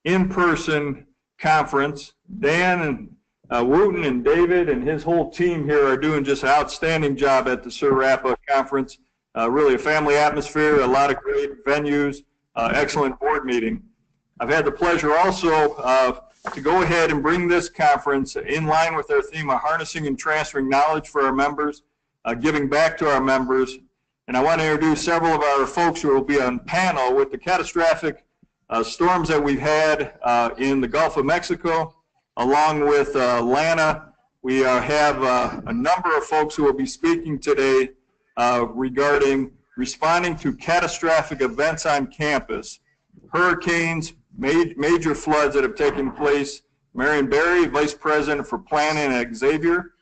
in-person conference. Dan and Wooten and David and his whole team here are doing just an outstanding job at the Sur Rapa conference. Really a family atmosphere, a lot of great venues, excellent board meeting. I've had the pleasure also to go ahead and bring this conference in line with our theme of harnessing and transferring knowledge for our members, giving back to our members. And I want to introduce several of our folks who will be on panel with the catastrophic storms that we've had in the Gulf of Mexico, along with Lana. We have a number of folks who will be speaking today regarding responding to catastrophic events on campus, hurricanes, major floods that have taken place. Marion Berry, Vice President for Planning at Xavier.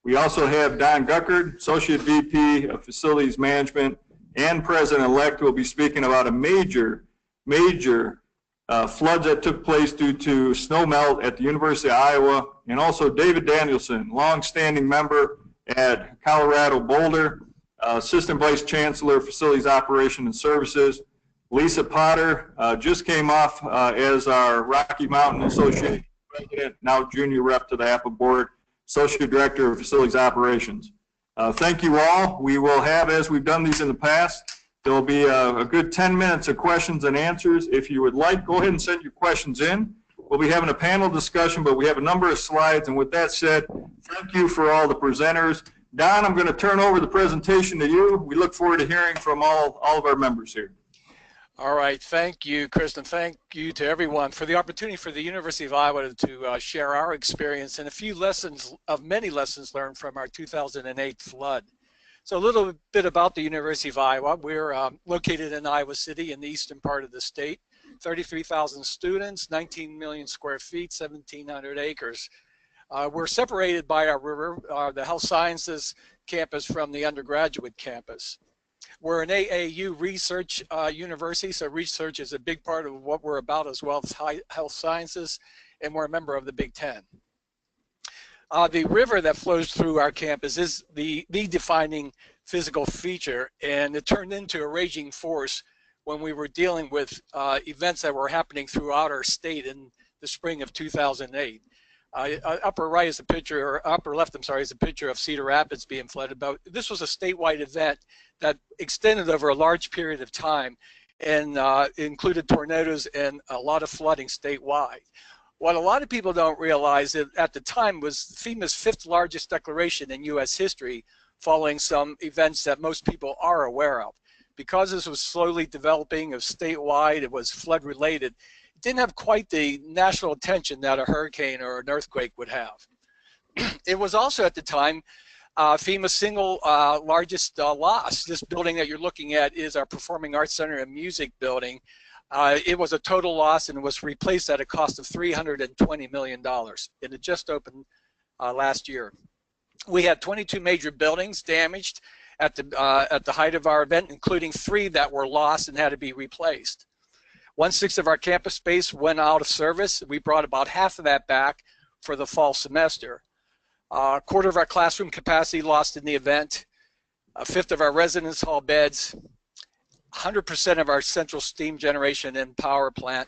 We also have Don Guckert, Associate VP of Facilities Management and President-elect, who will be speaking about a major floods that took place due to snow melt at the University of Iowa, and also David Danielson, longstanding member at Colorado Boulder, Assistant Vice Chancellor, Facilities Operation and Services. Lisa Potter just came off as our Rocky Mountain Association President, now Junior Rep to the APA Board, Associate Director of Facilities Operations. Thank you all. We will have, as we've done these in the past, there will be a good 10 minutes of questions and answers. If you would like, go ahead and send your questions in. We'll be having a panel discussion, but we have a number of slides. And with that said, thank you for all the presenters. Don, I'm going to turn over the presentation to you. We look forward to hearing from all of our members here. All right, thank you, Kristen. Thank you to everyone for the opportunity for the University of Iowa to share our experience and a few lessons of many lessons learned from our 2008 flood. So a little bit about the University of Iowa. We're located in Iowa City in the eastern part of the state, 33,000 students, 19 million square feet, 1,700 acres. We're separated by our river, the Health Sciences campus from the undergraduate campus. We're an AAU research university, so research is a big part of what we're about, as well as health sciences, and we're a member of the Big Ten. The river that flows through our campus is the defining physical feature, and it turned into a raging force when we were dealing with events that were happening throughout our state in the spring of 2008. Upper right is a picture, or upper left, I'm sorry, is a picture of Cedar Rapids being flooded. But this was a statewide event that extended over a large period of time and included tornadoes and a lot of flooding statewide. What a lot of people don't realize is at the time was FEMA's 5th largest declaration in U.S. history, following some events that most people are aware of. Because this was slowly developing of statewide, it was flood related, it didn't have quite the national attention that a hurricane or an earthquake would have. It was also at the time FEMA's single largest loss. This building that you're looking at is our Performing Arts Center and Music building. It was a total loss and was replaced at a cost of $320 million, and it just opened last year. We had 22 major buildings damaged at the height of our event, including 3 that were lost and had to be replaced. 1/6 of our campus space went out of service. We brought about half of that back for the fall semester. A quarter of our classroom capacity lost in the event, 1/5 of our residence hall beds, 100% of our central steam generation and power plant,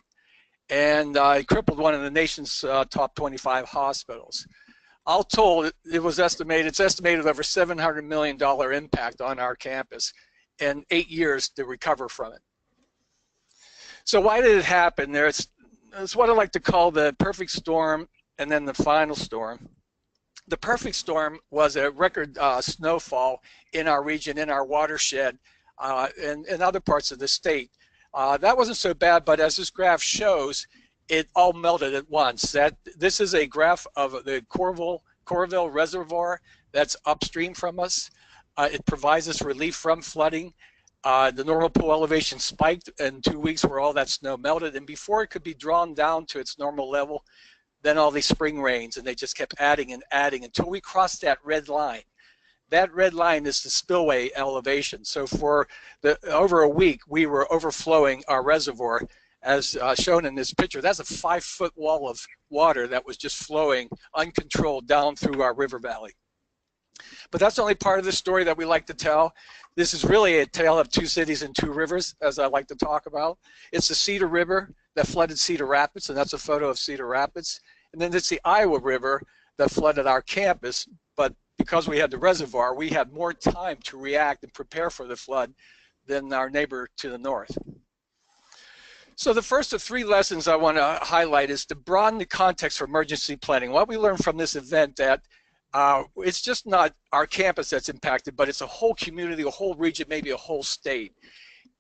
and crippled one of the nation's top 25 hospitals. All told, it's estimated over $700 million impact on our campus and 8 years to recover from it. So why did it happen? It's what I like to call the perfect storm and then the final storm. The perfect storm was a record snowfall in our region, in our watershed, and in other parts of the state. That wasn't so bad, but as this graph shows, it all melted at once. This is a graph of the Coralville Reservoir that's upstream from us. It provides us relief from flooding. The normal pool elevation spiked in 2 weeks where all that snow melted, and before it could be drawn down to its normal level, then all these spring rains, and they just kept adding and adding until we crossed that red line. That red line is the spillway elevation. So for over a week, we were overflowing our reservoir, as shown in this picture. That's a 5-foot wall of water that was just flowing uncontrolled down through our river valley. But that's only part of the story that we like to tell. This is really a tale of 2 cities and 2 rivers, as I like to talk about. It's the Cedar River that flooded Cedar Rapids, and that's a photo of Cedar Rapids. And then it's the Iowa River that flooded our campus, but because we had the reservoir, we had more time to react and prepare for the flood than our neighbor to the north. So the first of three lessons I want to highlight is to broaden the context for emergency planning. What we learned from this event that it's just not our campus that's impacted, but it's a whole community, a whole region, maybe a whole state.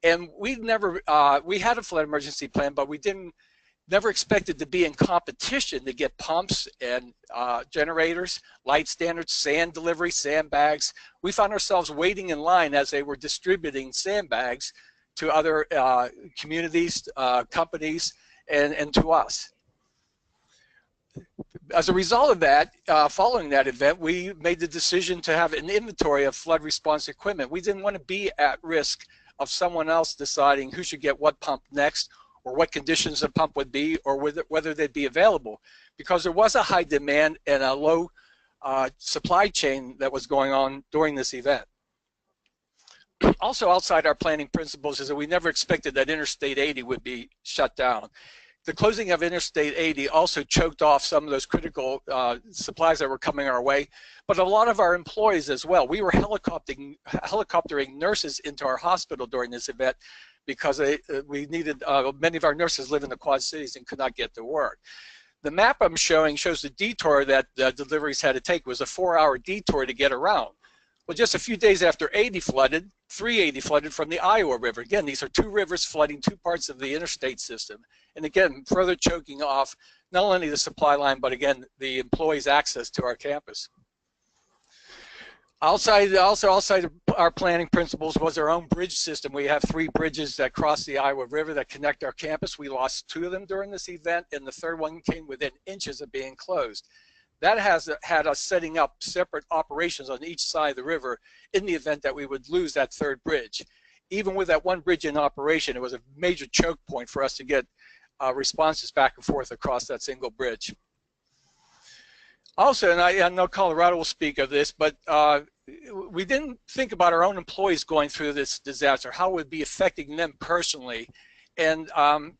And we never, we had a flood emergency plan, but we never expected to be in competition to get pumps and generators, light standards, sand delivery, sandbags. We found ourselves waiting in line as they were distributing sandbags to other communities, companies, and to us. As a result of that, following that event, we made the decision to have an inventory of flood response equipment. We didn't want to be at risk of someone else deciding who should get what pump next, or what conditions the pump would be, or whether they'd be available, because there was a high demand and a low supply chain that was going on during this event. Also outside our planning principles is that we never expected that Interstate 80 would be shut down. The closing of Interstate 80 also choked off some of those critical supplies that were coming our way, but a lot of our employees as well. We were helicoptering nurses into our hospital during this event because we needed, many of our nurses live in the Quad Cities and could not get to work. The map I'm showing shows the detour that the deliveries had to take. It was a 4-hour detour to get around. Well, just a few days after 80 flooded, 380 flooded from the Iowa River. Again, these are two rivers flooding two parts of the interstate system. And again, further choking off not only the supply line, but again, the employees' access to our campus. Outside of our planning principles was our own bridge system. We have 3 bridges that cross the Iowa River that connect our campus. We lost 2 of them during this event, and the third one came within inches of being closed. That has had us setting up separate operations on each side of the river in the event that we would lose that third bridge. Even with that one bridge in operation, it was a major choke point for us to get responses back and forth across that single bridge. Also, and I know Colorado will speak of this, but we didn't think about our own employees going through this disaster, how it would be affecting them personally. And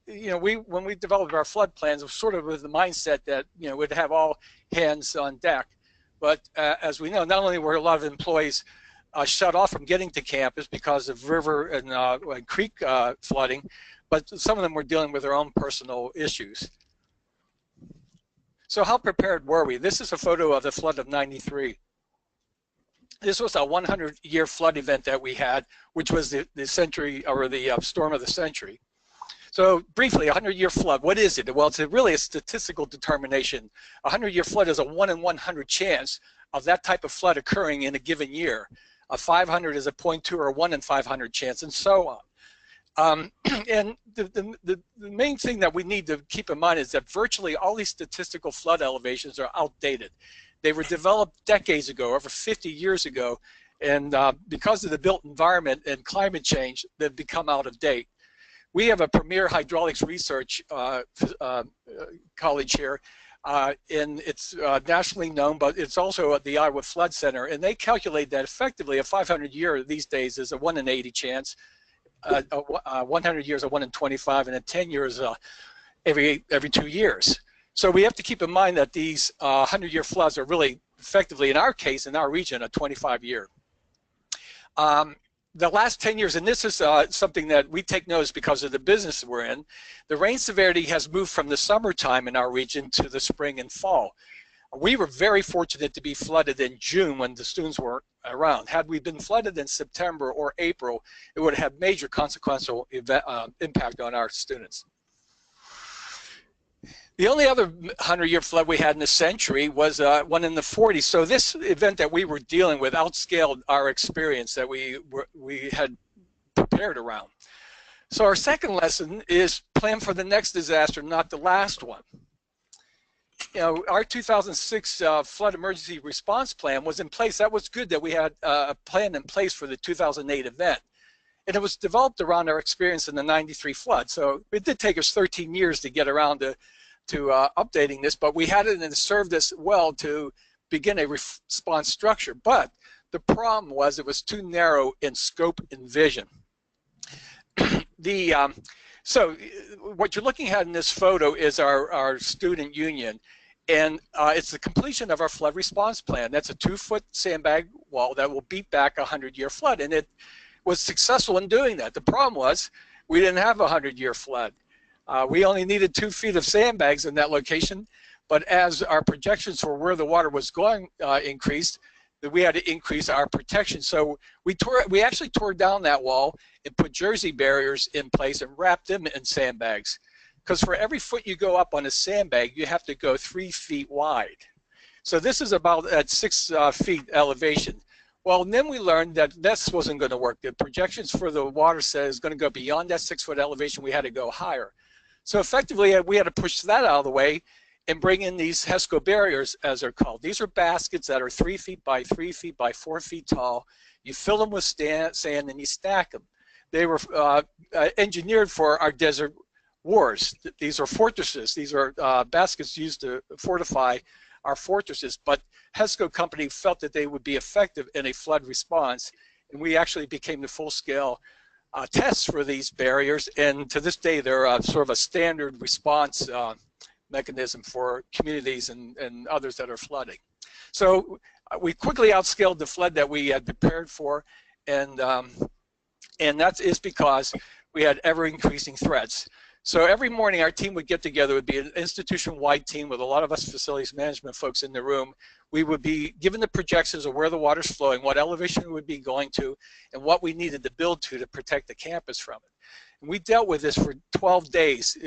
you know, when we developed our flood plans, it was sort of with the mindset that, you know, we'd have all hands on deck. But as we know, not only were a lot of employees shut off from getting to campus because of river and creek flooding, but some of them were dealing with their own personal issues. So how prepared were we? This is a photo of the flood of '93. This was a 100-year flood event that we had, which was the century, or the storm of the century. So briefly, a 100-year flood, what is it? Well, it's really a statistical determination. A 100-year flood is a 1 in 100 chance of that type of flood occurring in a given year. A 500 is a 0.2 or a 1 in 500 chance, and so on. And the main thing that we need to keep in mind is that virtually all these statistical flood elevations are outdated. They were developed decades ago, over 50 years ago, and because of the built environment and climate change, they've become out of date. We have a premier hydraulics research college here, and it's nationally known, but it's also at the Iowa Flood Center, and they calculate that effectively a 500-year these days is a 1 in 80 chance, 100 years a 1 in 25, and a 10 years every 2 years. So we have to keep in mind that these 100-year floods are really effectively, in our case, in our region, a 25-year. The last 10 years, and this is something that we take notice because of the business we're in, the rain severity has moved from the summertime in our region to the spring and fall. We were very fortunate to be flooded in June when the students weren't around. Had we been flooded in September or April, it would have major consequential impact on our students. The only other 100-year flood we had in the century was one in the 40s. So this event that we were dealing with outscaled our experience that we had prepared around. So our second lesson is plan for the next disaster, not the last one. You know, our 2006 flood emergency response plan was in place. That was good that we had a plan in place for the 2008 event. And it was developed around our experience in the '93 flood. So it did take us 13 years to get around to updating this, but we had it and it served us well to begin a response structure. But the problem was it was too narrow in scope and vision. So what you're looking at in this photo is our student union, and it's the completion of our flood response plan. That's a 2-foot sandbag wall that will beat back a 100-year flood, and it was successful in doing that. The problem was we didn't have a 100-year flood. We only needed 2 feet of sandbags in that location, but as our projections for where the water was going increased, that we had to increase our protection. So we actually tore down that wall and put Jersey barriers in place and wrapped them in sandbags. Because for every foot you go up on a sandbag, you have to go 3 feet wide. So this is about at 6 feet elevation. Well, then we learned that this wasn't going to work. The projections for the water set is going to go beyond that 6-foot elevation. We had to go higher. So effectively, we had to push that out of the way and bring in these HESCO barriers, as they're called. These are baskets that are 3 feet by 3 feet by 4 feet tall. You fill them with sand and you stack them. They were engineered for our desert wars. These are fortresses. These are baskets used to fortify our fortresses. But HESCO company felt that they would be effective in a flood response, and we actually became the full-scale tests for these barriers. And to this day, they're sort of a standard response mechanism for communities and others that are flooding. So we quickly outscaled the flood that we had prepared for, and that is because we had ever-increasing threats. So every morning our team would get together. It would be an institution-wide team with a lot of us facilities management folks in the room. We would be given the projections of where the water's flowing, what elevation it would be going to, and what we needed to build to protect the campus from it. And we dealt with this for 12 days.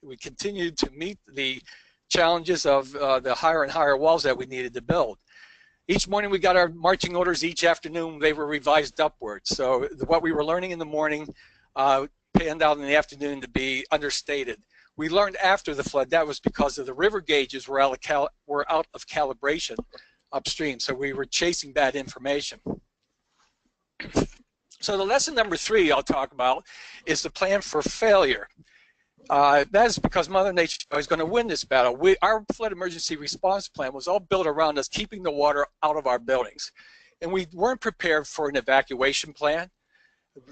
We continued to meet the challenges of the higher and higher walls that we needed to build. Each morning we got our marching orders. Each afternoon they were revised upwards. So what we were learning in the morning panned out in the afternoon to be understated. We learned after the flood that was because of the river gauges were out of calibration upstream. So we were chasing bad information. So the lesson number 3 I'll talk about is the plan for failure. That is because Mother Nature is going to win this battle. Our flood emergency response plan was all built around us keeping the water out of our buildings. And we weren't prepared for an evacuation plan.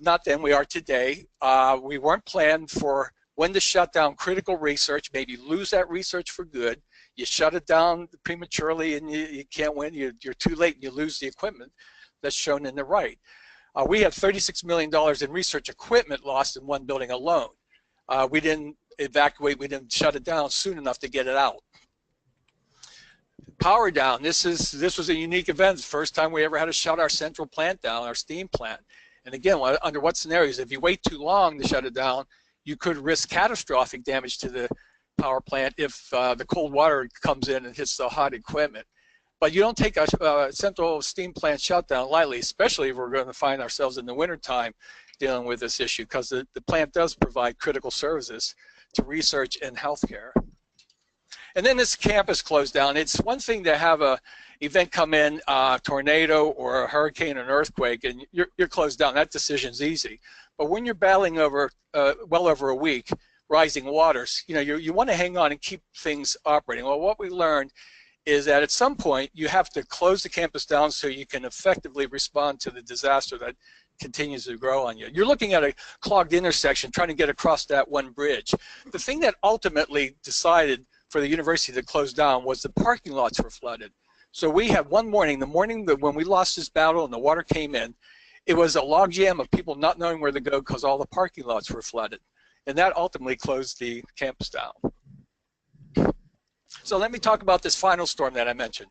Not then, we are today. We weren't planned for when to shut down critical research, maybe lose that research for good. You shut it down prematurely and you can't win. You're too late and you lose the equipment that's shown in the right. We had $36 million in research equipment lost in one building alone. We didn't evacuate, we didn't shut it down soon enough to get it out. Power down, this was a unique event. First time we ever had to shut our central plant down, our steam plant. And again, under what scenarios? If you wait too long to shut it down, you could risk catastrophic damage to the power plant if the cold water comes in and hits the hot equipment. But you don't take a central steam plant shutdown lightly, especially if we're going to find ourselves in the wintertime dealing with this issue, because the plant does provide critical services to research and healthcare. And then this campus closed down. It's one thing to have a event come in, tornado or a hurricane or an earthquake, and you're closed down. That decision's easy. But when you're battling over well over a week, rising waters, you want to hang on and keep things operating. Well, what we learned is that at some point you have to close the campus down so you can effectively respond to the disaster that continues to grow on you. You're looking at a clogged intersection trying to get across that one bridge. The thing that ultimately decided for the university to close down was the parking lots were flooded. So we had one morning, the morning that when we lost this battle and the water came in, it was a logjam of people not knowing where to go because all the parking lots were flooded. And that ultimately closed the campus down. So let me talk about this final storm that I mentioned.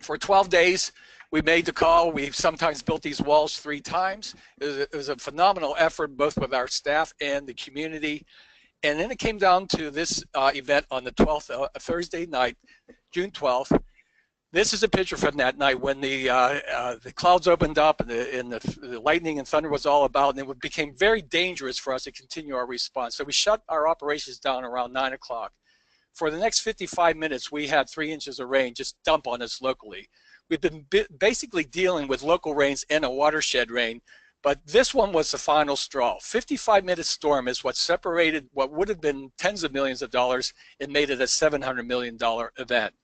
For 12 days, we made the call. We sometimes built these walls 3 times. It was a phenomenal effort, both with our staff and the community. And then it came down to this event on the 12th, Thursday night, June 12th. This is a picture from that night when the clouds opened up and the lightning and thunder was all about, and it became very dangerous for us to continue our response. So we shut our operations down around 9 o'clock. For the next 55 minutes, we had 3 inches of rain just dump on us locally. We've been basically dealing with local rains and a watershed rain, but this one was the final straw. 55-minute storm is what separated what would have been tens of millions of dollars and made it a $700 million event.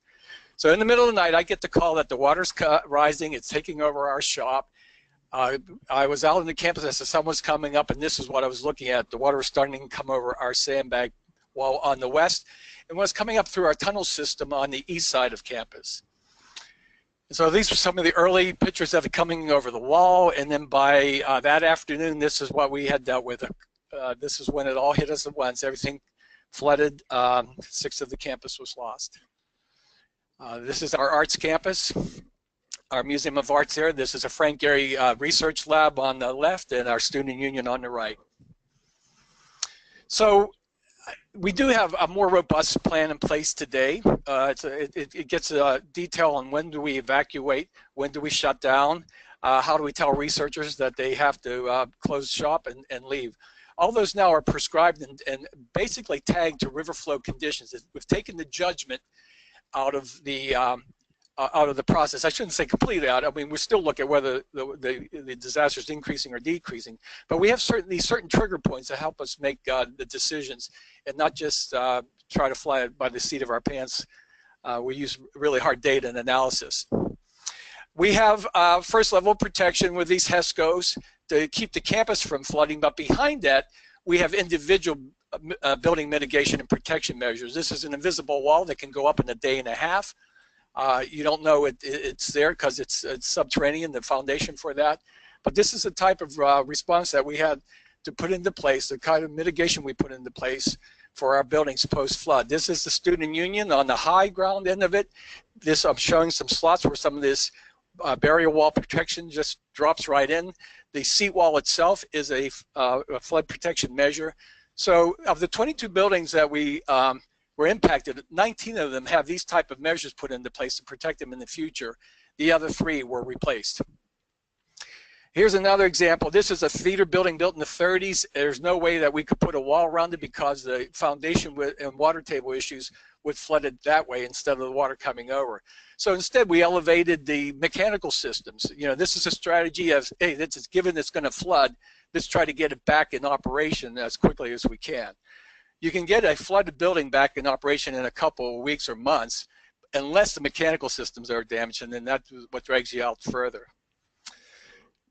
So in the middle of the night, I get the call that the water's rising, it's taking over our shop. I was out on the campus as the sun was coming up, and this is what I was looking at. The water was starting to come over our sandbag wall on the west, and was coming up through our tunnel system on the east side of campus. And so these were some of the early pictures of it coming over the wall, and then by that afternoon, this is what we had dealt with. This is when it all hit us at once. Everything flooded. 6 of the campus was lost. This is our arts campus, our Museum of Arts there. This is a Frank Gehry research lab on the left and our student union on the right. So we do have a more robust plan in place today. It gets detail on when do we evacuate, when do we shut down, how do we tell researchers that they have to close shop and leave. All those now are prescribed and basically tagged to river flow conditions. We've taken the judgment out of the process. I shouldn't say completely out. I mean, we still look at whether the disaster is increasing or decreasing, but we have these certain trigger points that help us make the decisions and not just try to fly it by the seat of our pants. We use really hard data and analysis. We have first level protection with these HESCOs to keep the campus from flooding, but behind that, we have individual building mitigation and protection measures. This is an invisible wall that can go up in a day and a half. You don't know it's there because it's subterranean, the foundation for that. But this is the type of response that we had to put into place, the kind of mitigation we put into place for our buildings post-flood. This is the student union on the high ground end of it. This, I'm showing some slots where some of this barrier wall protection just drops right in. The seat wall itself is a flood protection measure. So of the 22 buildings that we were impacted, 19 of them have these type of measures put into place to protect them in the future. The other 3 were replaced. Here's another example. This is a theater building built in the 30s. There's no way that we could put a wall around it because the foundation and water table issues would flood it that way instead of the water coming over. So instead, we elevated the mechanical systems. You know, this is a strategy of, hey, this is given it's going to flood, let's try to get it back in operation as quickly as we can. You can get a flooded building back in operation in a couple of weeks or months unless the mechanical systems are damaged, and then that's what drags you out further.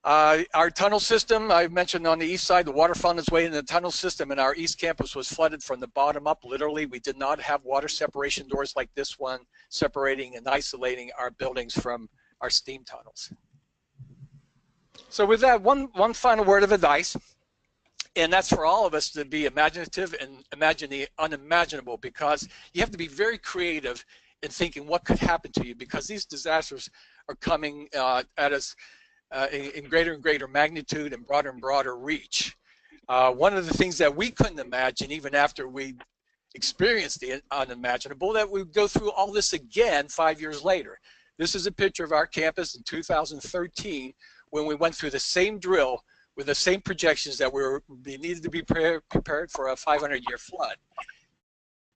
Our tunnel system, I mentioned on the east side, the water found its way in the tunnel system, and our east campus was flooded from the bottom up, literally. We did not have water separation doors like this one, separating and isolating our buildings from our steam tunnels. So with that, one final word of advice, and that's for all of us to be imaginative and imagine the unimaginable, because you have to be very creative in thinking what could happen to you, because these disasters are coming at us in greater and greater magnitude and broader reach. One of the things that we couldn't imagine, even after we experienced the unimaginable, that we'd go through all this again 5 years later. This is a picture of our campus in 2013 when we went through the same drill with the same projections that we needed to be prepared for a 500-year flood.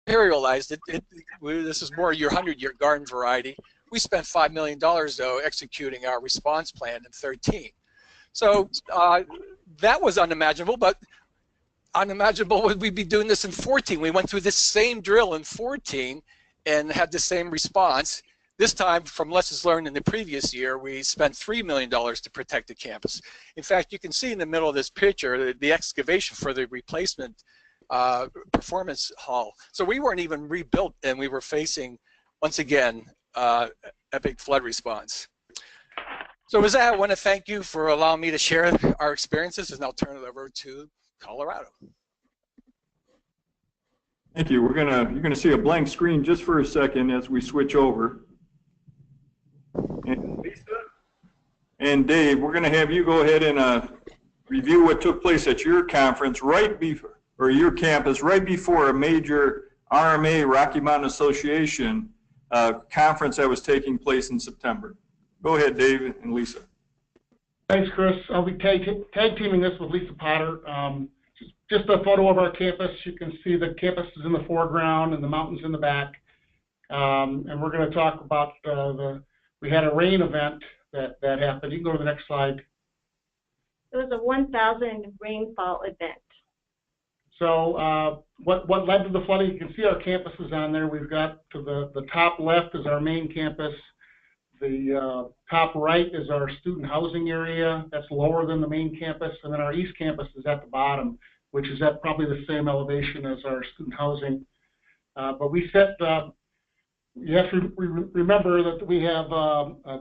Materialized it. This is more your 100-year garden variety. We spent $5 million, though, executing our response plan in 13. So that was unimaginable, but unimaginable would we be doing this in 14. We went through this same drill in 14 and had the same response. This time, from lessons learned in the previous year, we spent $3 million to protect the campus. In fact, you can see in the middle of this picture the excavation for the replacement performance hall. So we weren't even rebuilt, and we were facing, once again, epic flood response. So with that, I want to thank you for allowing me to share our experiences, and I'll turn it over to Colorado. Thank you. You're gonna see a blank screen just for a second as we switch over. And Lisa and Dave, we're gonna have you go ahead and review what took place at your conference right before, or your campus right before a major RMA, Rocky Mountain Association, conference that was taking place in September. Go ahead, Dave and Lisa. Thanks, Chris. I'll be tag teaming this with Lisa Potter. Just a photo of our campus. You can see the campus is in the foreground and the mountains in the back. And we're going to talk about we had a rain event that happened. You can go to the next slide. It was a 1,000 rainfall event. So what led to the flooding? You can see our campuses on there. We've got to the top left is our main campus. The top right is our student housing area. That's lower than the main campus. And then our east campus is at the bottom, which is at probably the same elevation as our student housing. But we set, you have to remember that we have,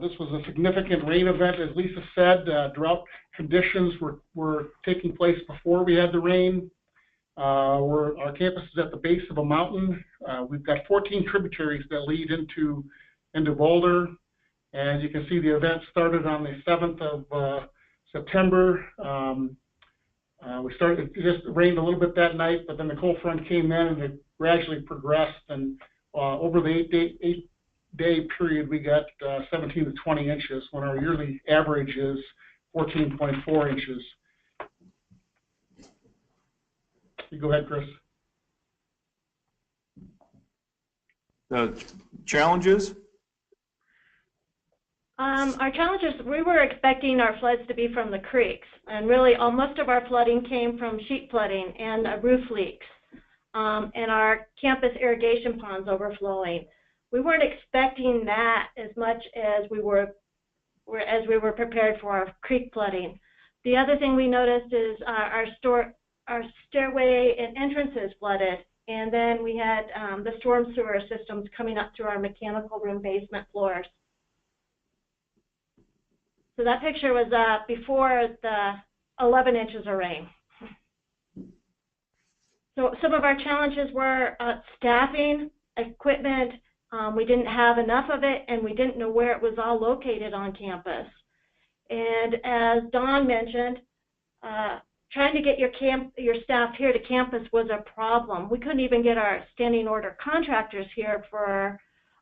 this was a significant rain event, as Lisa said. Drought conditions were taking place before we had the rain. Our campus is at the base of a mountain. We've got 14 tributaries that lead into Boulder. And you can see the event started on the 7th of September. It just rained a little bit that night, but then the cold front came in and it gradually progressed. And over the eight-day period, we got 17 to 20 inches when our yearly average is 14.4 inches. You go ahead, Chris. Challenges? Our challenges, we were expecting our floods to be from the creeks, and really most of our flooding came from sheet flooding and roof leaks, and our campus irrigation ponds overflowing. We weren't expecting that as much as we were prepared for our creek flooding. The other thing we noticed is our stairway and entrances flooded, and then we had the storm sewer systems coming up through our mechanical room basement floors. So that picture was before the 11 inches of rain. So some of our challenges were staffing, equipment. We didn't have enough of it, and we didn't know where it was all located on campus. And as Dawn mentioned, trying to get your staff here to campus was a problem. We couldn't even get our standing order contractors here for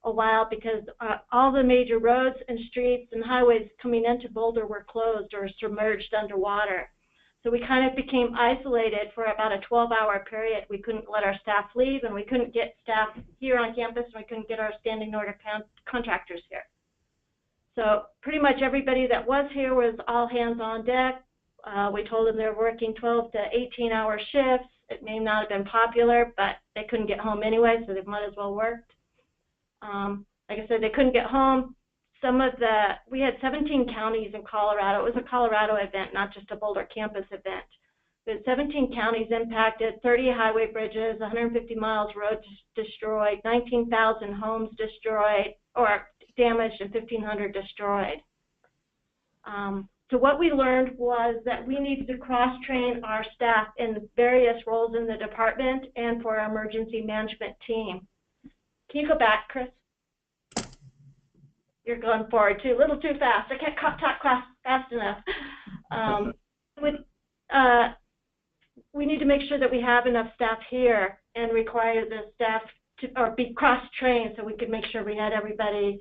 a while because all the major roads and streets and highways coming into Boulder were closed or submerged underwater. So we kind of became isolated for about a 12-hour period. We couldn't let our staff leave, and we couldn't get staff here on campus, and we couldn't get our standing order contractors here. So pretty much everybody that was here was all hands on deck. We told them they were working 12 to 18-hour shifts. It may not have been popular, but they couldn't get home anyway, so they might as well worked. Like I said, they couldn't get home. We had 17 counties in Colorado. It was a Colorado event, not just a Boulder campus event. We had 17 counties impacted, 30 highway bridges, 150 miles roads destroyed, 19,000 homes destroyed or damaged, and 1,500 destroyed. So what we learned was that we needed to cross-train our staff in various roles in the department and for our emergency management team. Can you go back, Chris? You're going forward too, a little too fast. I can't talk fast enough. We need to make sure that we have enough staff here and require the staff to be cross-trained so we could make sure we had everybody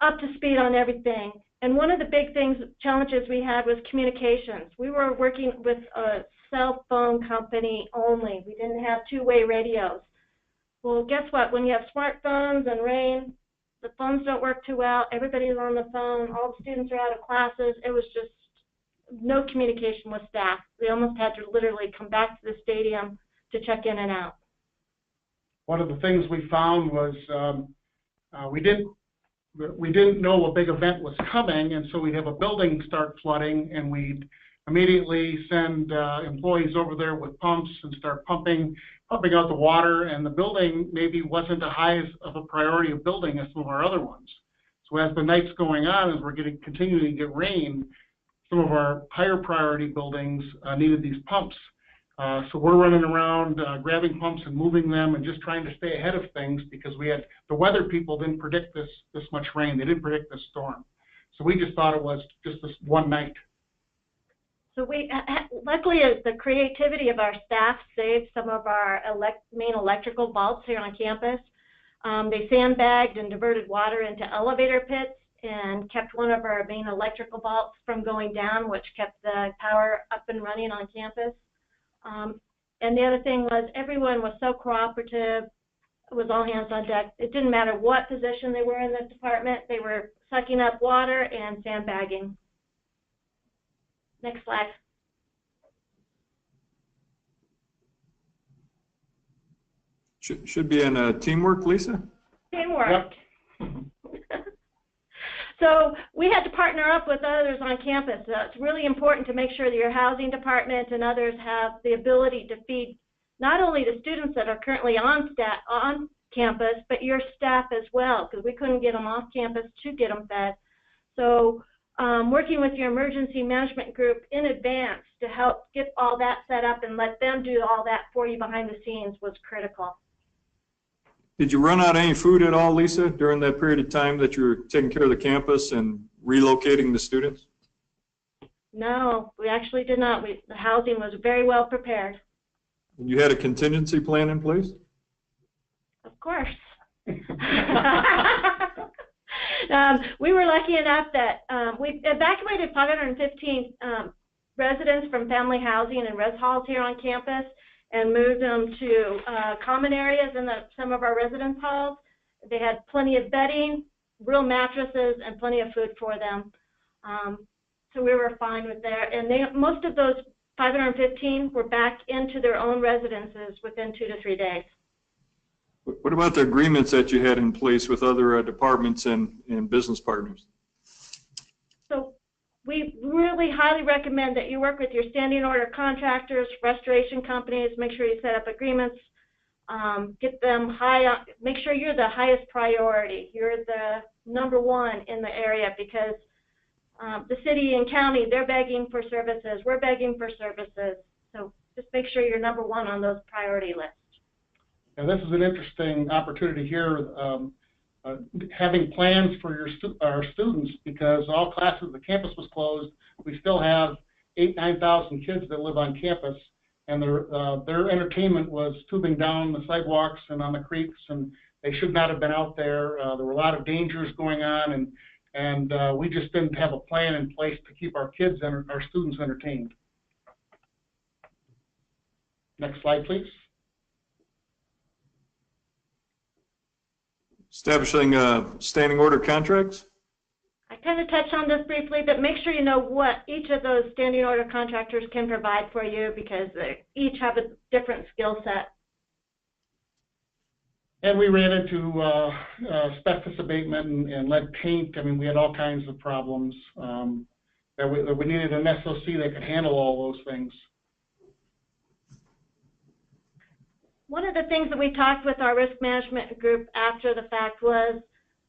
up to speed on everything. And one of the big challenges we had was communications. We were working with a cell phone company only. We didn't have two-way radios. Well, guess what? When you have smartphones and rain, the phones don't work too well. Everybody's on the phone. All the students are out of classes. It was just no communication with staff. They almost had to literally come back to the stadium to check in and out. One of the things we found was we didn't know a big event was coming, and so we'd have a building start flooding, and we'd immediately send employees over there with pumps and start pumping out the water, and the building maybe wasn't as high of a priority of building as some of our other ones. So as the night's going on, as we're continuing to get rain, some of our higher priority buildings needed these pumps. So we're running around grabbing pumps and moving them and just trying to stay ahead of things because the weather people didn't predict this much rain. They didn't predict this storm. So we just thought it was just this one night. So luckily, the creativity of our staff saved some of our main electrical vaults here on campus. They sandbagged and diverted water into elevator pits and kept one of our main electrical vaults from going down, which kept the power up and running on campus. And the other thing was everyone was so cooperative. It was all hands on deck. It didn't matter what position they were in the department. They were sucking up water and sandbagging. Next slide. Should be in teamwork, Lisa? Teamwork. Yep. So we had to partner up with others on campus. It's really important to make sure that your housing department and others have the ability to feed not only the students that are currently on campus, but your staff as well, because we couldn't get them off campus to get them fed. So working with your emergency management group in advance to help get all that set up and let them do all that for you behind the scenes was critical. Did you run out of any food at all, Lisa, during that period of time that you were taking care of the campus and relocating the students? No, we actually did not. The housing was very well prepared. You had a contingency plan in place? Of course. We were lucky enough that we evacuated 515 residents from family housing and res halls here on campus and moved them to common areas in some of our residence halls. They had plenty of bedding, real mattresses, and plenty of food for them. So we were fine with that. And most of those 515 were back into their own residences within 2 to 3 days. What about the agreements that you had in place with other departments and business partners? So we really highly recommend that you work with your standing order contractors, restoration companies, make sure you set up agreements, get them high up, make sure you're the highest priority. You're the #1 in the area because the city and county, they're begging for services. We're begging for services. So just make sure you're #1 on those priority lists. Now, this is an interesting opportunity here, having plans for our students, because all classes, the campus was closed. We still have 9,000 kids that live on campus, and their entertainment was tubing down the sidewalks and on the creeks, and they should not have been out there. There were a lot of dangers going on, and we just didn't have a plan in place to keep our kids and our students entertained. Next slide, please. Establishing standing order contracts? I kind of touched on this briefly, but make sure you know what each of those standing order contractors can provide for you because they each have a different skill set. And we ran into asbestos abatement and lead paint. I mean, we had all kinds of problems that we needed an SOC that could handle all those things. One of the things that we talked with our risk management group after the fact was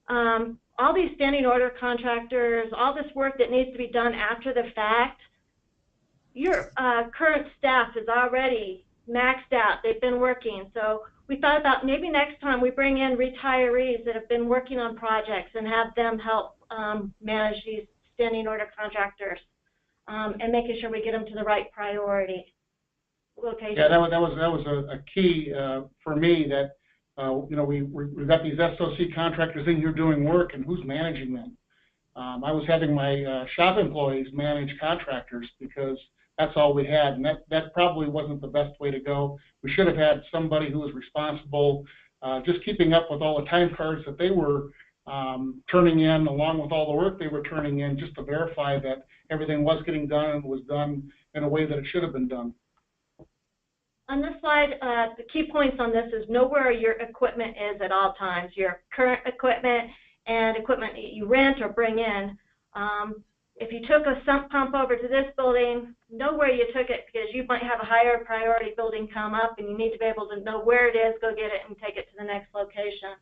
all these standing order contractors, all this work that needs to be done after the fact, your current staff is already maxed out. They've been working. So we thought about maybe next time we bring in retirees that have been working on projects and have them help manage these standing order contractors and making sure we get them to the right priority location. Yeah, that was a key for me that you know, we've got these SOC contractors in here doing work, and who's managing them? I was having my shop employees manage contractors because that's all we had, and that probably wasn't the best way to go. We should have had somebody who was responsible, just keeping up with all the time cards that they were turning in, along with all the work they were turning in, just to verify that everything was getting done and was done in a way that it should have been done. On this slide, the key points on this is know where your equipment is at all times, your current equipment and equipment that you rent or bring in. If you took a sump pump over to this building, know where you took it because you might have a higher priority building come up and you need to be able to know where it is, go get it, and take it to the next location.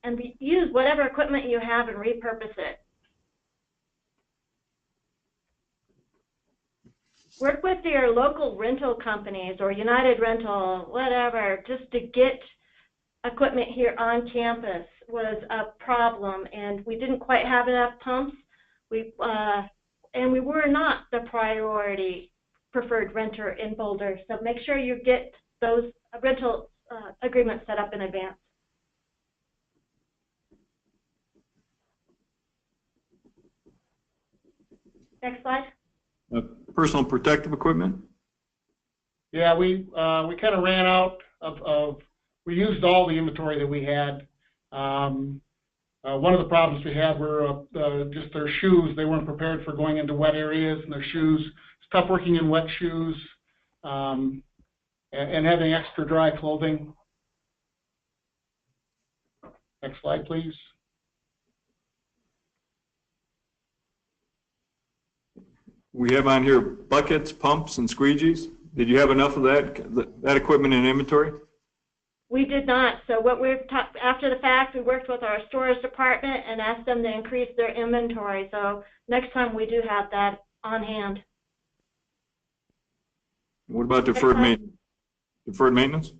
And use whatever equipment you have and repurpose it. Work with your local rental companies or United Rental, whatever, just to get equipment here on campus was a problem, and we didn't quite have enough pumps. And we were not the priority preferred renter in Boulder, so make sure you get those rental agreements set up in advance. Next slide. Personal protective equipment? Yeah, we kind of ran out we used all the inventory that we had. One of the problems we had were just their shoes. They weren't prepared for going into wet areas, and their shoes, it's tough working in wet shoes, and having extra dry clothing. Next slide, please. We have on here buckets, pumps, and squeegees. Did you have enough of that equipment in inventory? We did not. So what we've talked after the fact, we worked with our storage department and asked them to increase their inventory. So next time we do have that on hand. What about deferred maintenance? Deferred maintenance?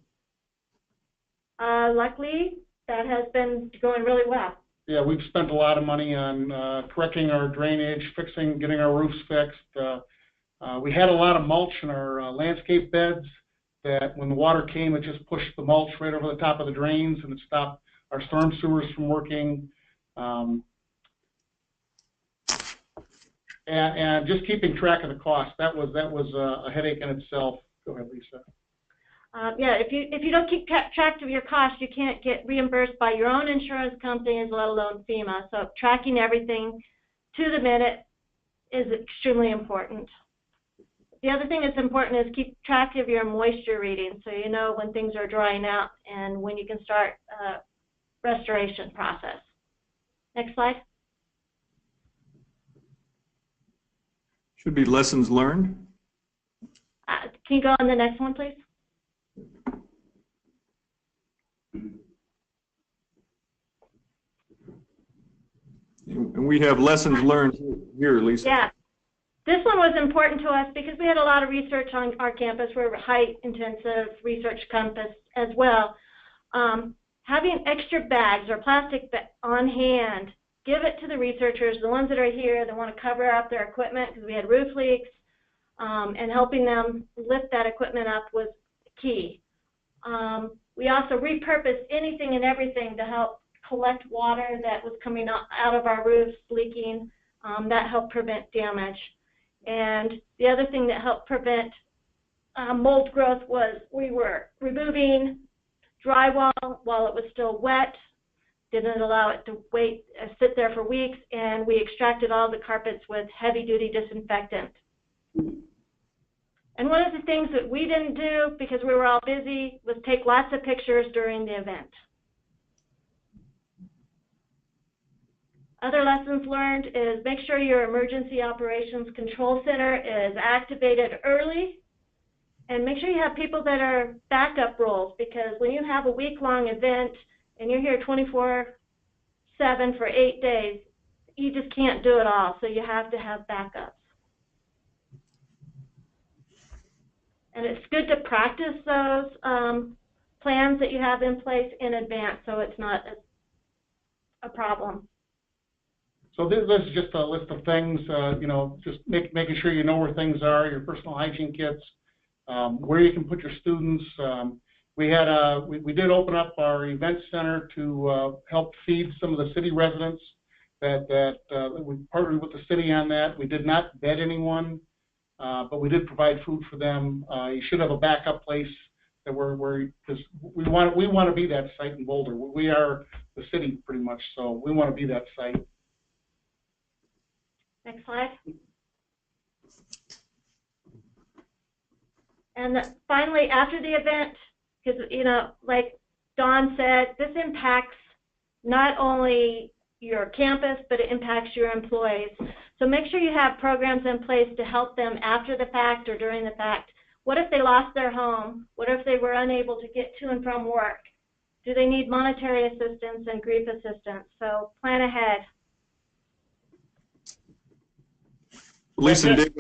Luckily, that has been going really well. Yeah, we've spent a lot of money on correcting our drainage, getting our roofs fixed. We had a lot of mulch in our landscape beds that when the water came, it just pushed the mulch right over the top of the drains and it stopped our storm sewers from working. And just keeping track of the cost, that was a headache in itself. Go ahead, Lisa. Yeah, if you don't keep track of your costs, you can't get reimbursed by your own insurance companies, let alone FEMA. So tracking everything to the minute is extremely important. The other thing that's important is keep track of your moisture readings so you know when things are drying out and when you can start restoration process. Next slide. Should be lessons learned. Can you go on the next one, please? And we have lessons learned here, Lisa. Yeah. This one was important to us because we had a lot of research on our campus. We're a high-intensive research campus as well. Having extra bags or plastic on hand, give it to the researchers, the ones that are here that want to cover up their equipment because we had roof leaks, and helping them lift that equipment up was key. We also repurposed anything and everything to help collect water that was coming out of our roofs, leaking. That helped prevent damage. And the other thing that helped prevent mold growth was we were removing drywall while it was still wet, didn't allow it to sit there for weeks, and we extracted all the carpets with heavy-duty disinfectant. And one of the things that we didn't do because we were all busy was take lots of pictures during the event. Other lessons learned is make sure your emergency operations control center is activated early, and make sure you have people that are backup roles, because when you have a week-long event and you're here 24/7 for 8 days, you just can't do it all, so you have to have backups. And it's good to practice those plans that you have in place in advance so it's not a problem. So this is just a list of things, you know, just making sure you know where things are, your personal hygiene kits, where you can put your students. We did open up our event center to help feed some of the city residents. We partnered with the city on that. We did not bed anyone, but we did provide food for them. You should have a backup place that because we want to be that site in Boulder. We are the city pretty much, so we want to be that site. Next slide. And finally, after the event, because, you know, like Don said, this impacts not only your campus, but it impacts your employees. So make sure you have programs in place to help them after the fact or during the fact. What if they lost their home? What if they were unable to get to and from work? Do they need monetary assistance and grief assistance? So plan ahead. Lisa and Dave,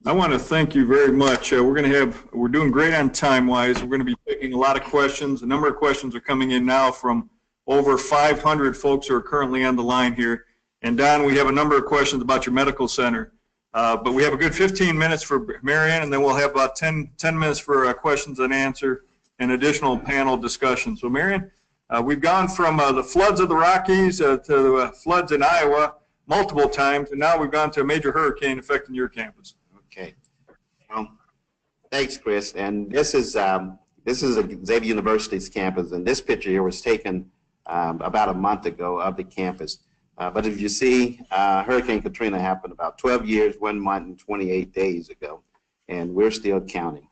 I want to thank you very much. We're doing great on time-wise. We're going to be taking a lot of questions. A number of questions are coming in now from over 500 folks who are currently on the line here. And Don, we have a number of questions about your medical center. But we have a good 15 minutes for Marianne, and then we'll have about 10 minutes for questions and answer and additional panel discussion. So Marianne, we've gone from the floods of the Rockies to the floods in Iowa multiple times, and now we've gone to a major hurricane affecting your campus. Okay. Thanks, Chris. And this is Xavier University's campus, and this picture here was taken about a month ago of the campus. But if you see, Hurricane Katrina happened about 12 years, 1 month, and 28 days ago, and we're still counting.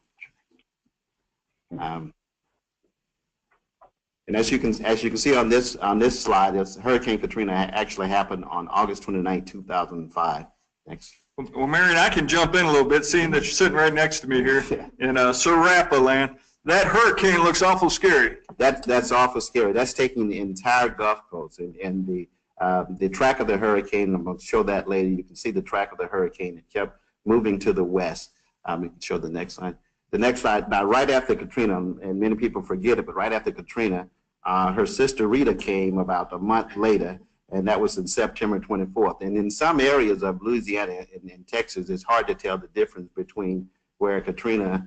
And as you can see on this slide, Hurricane Katrina actually happened on August 29, 2005. Next Well, Marion, I can jump in a little bit, seeing that you're sitting right next to me here in Sarapa land. That hurricane looks awful scary. That's awful scary. That's taking the entire Gulf Coast, and the track of the hurricane. I'm going to show that later. You can see the track of the hurricane. It kept moving to the west. We can show the next slide. The next slide. Now, right after Katrina, and many people forget it, but right after Katrina, her sister Rita came about a month later, and that was in September 24th. And in some areas of Louisiana and Texas, it's hard to tell the difference between where Katrina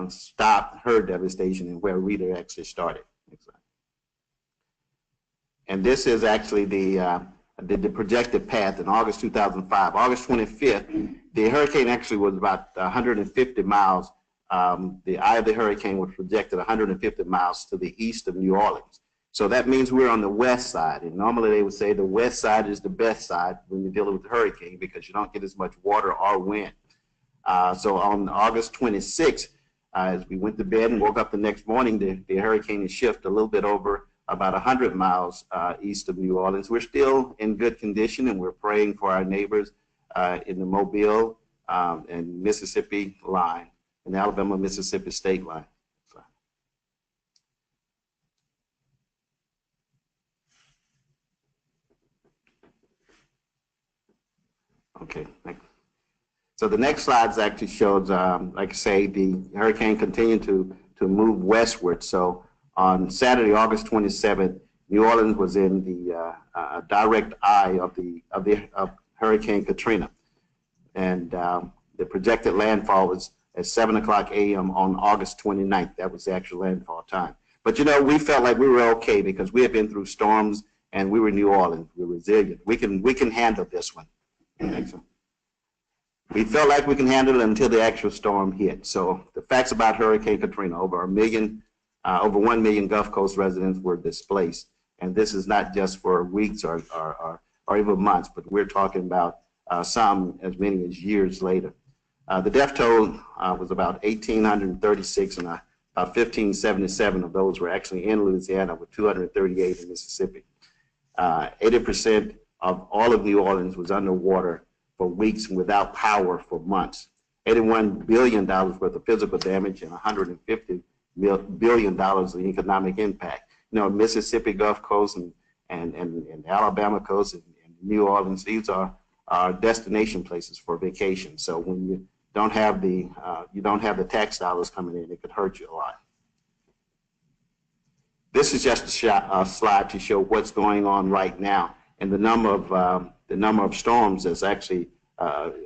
stopped her devastation and where Rita actually started. Next slide. And this is actually the projected path in August 2005. August 25th, the hurricane actually was about 150 miles. The eye of the hurricane was projected 150 miles to the east of New Orleans. So that means we're on the west side. And normally they would say the west side is the best side when you're dealing with the hurricane because you don't get as much water or wind. So on August 26th, as we went to bed and woke up the next morning, the hurricane had shifted a little bit over about 100 miles east of New Orleans. We're still in good condition, and we're praying for our neighbors in the Mobile and Mississippi line, and the Alabama-Mississippi state line. So. Okay, thanks. So the next slide actually shows, like I say, the hurricane continued to move westward. So on Saturday, August 27th, New Orleans was in the direct eye of Hurricane Katrina, and the projected landfall was at 7:00 a.m. on August 29th. That was the actual landfall time. But you know, we felt like we were okay because we had been through storms, and we were New Orleans. We're resilient. We can handle this one. We felt like we can handle it until the actual storm hit. So the facts about Hurricane Katrina: over 1 million Gulf Coast residents were displaced, and this is not just for weeks or even months, but we're talking about some as many as years later. The death toll was about 1,836, and about 1,577 of those were actually in Louisiana, with 238 in Mississippi. 80% of all of New Orleans was underwater for weeks and without power for months. $81 billion worth of physical damage and $150 billion of economic impact. You know, Mississippi Gulf Coast and Alabama coast and New Orleans, these are destination places for vacation. So when you don't have the tax dollars coming in, it could hurt you a lot. This is just a slide to show what's going on right now and the number of storms that's actually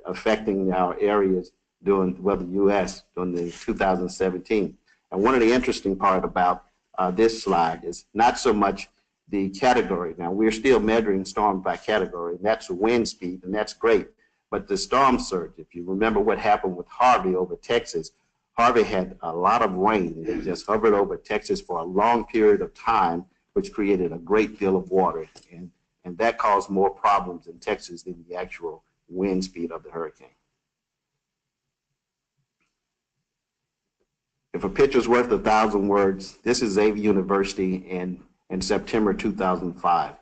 affecting our areas the U.S. during the 2017. And one of the interesting part about this slide is not so much the category. Now, we're still measuring storms by category, and that's wind speed, and that's great. But the storm surge, if you remember what happened with Harvey over Texas, Harvey had a lot of rain. It just hovered over Texas for a long period of time, which created a great deal of water. And that caused more problems in Texas than the actual wind speed of the hurricane. If a picture's worth 1,000 words, this is Xavier University in September 2005.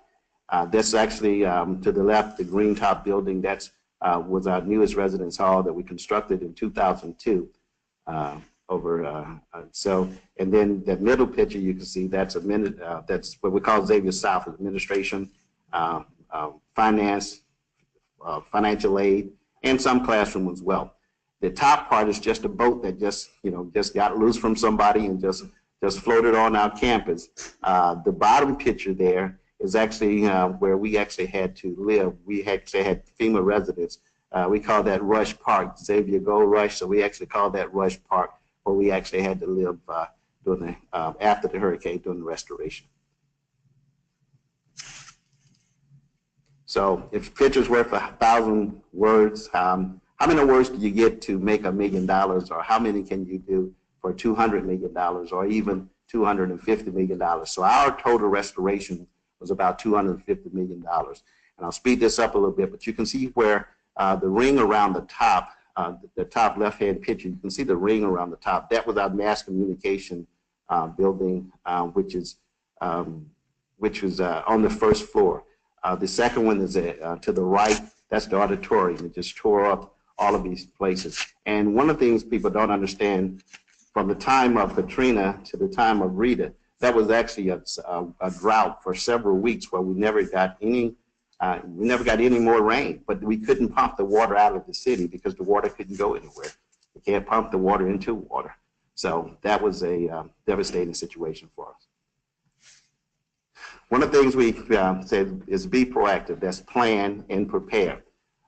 This actually, to the left, the green top building, that's was our newest residence hall that we constructed in 2002. And then the middle picture you can see, that's that's what we call Xavier South, administration, finance, financial aid, and some classroom as well. The top part is just a boat that just got loose from somebody and just floated on our campus. The bottom picture there is actually where we actually had to live. We actually had FEMA residents. We call that Rush Park, Xavier Gold Rush. So we actually call that Rush Park, where we actually had to live during after the hurricane, during the restoration. So if a picture's worth 1,000 words, how many words do you get to make $1 million, or how many can you do for $200 million, or even $250 million? So our total restoration was about $250 million. And I'll speed this up a little bit, but you can see where the ring around the top left-hand picture, you can see the ring around the top. That was our mass communication building, which was on the first floor. The second one is to the right. That's the auditorium. It just tore up all of these places. And one of the things people don't understand, from the time of Katrina to the time of Rita, that was actually a drought for several weeks where we never got any more rain, but we couldn't pump the water out of the city because the water couldn't go anywhere. We can't pump the water into water. So that was a devastating situation for us. One of the things we said is be proactive. That's plan and prepare.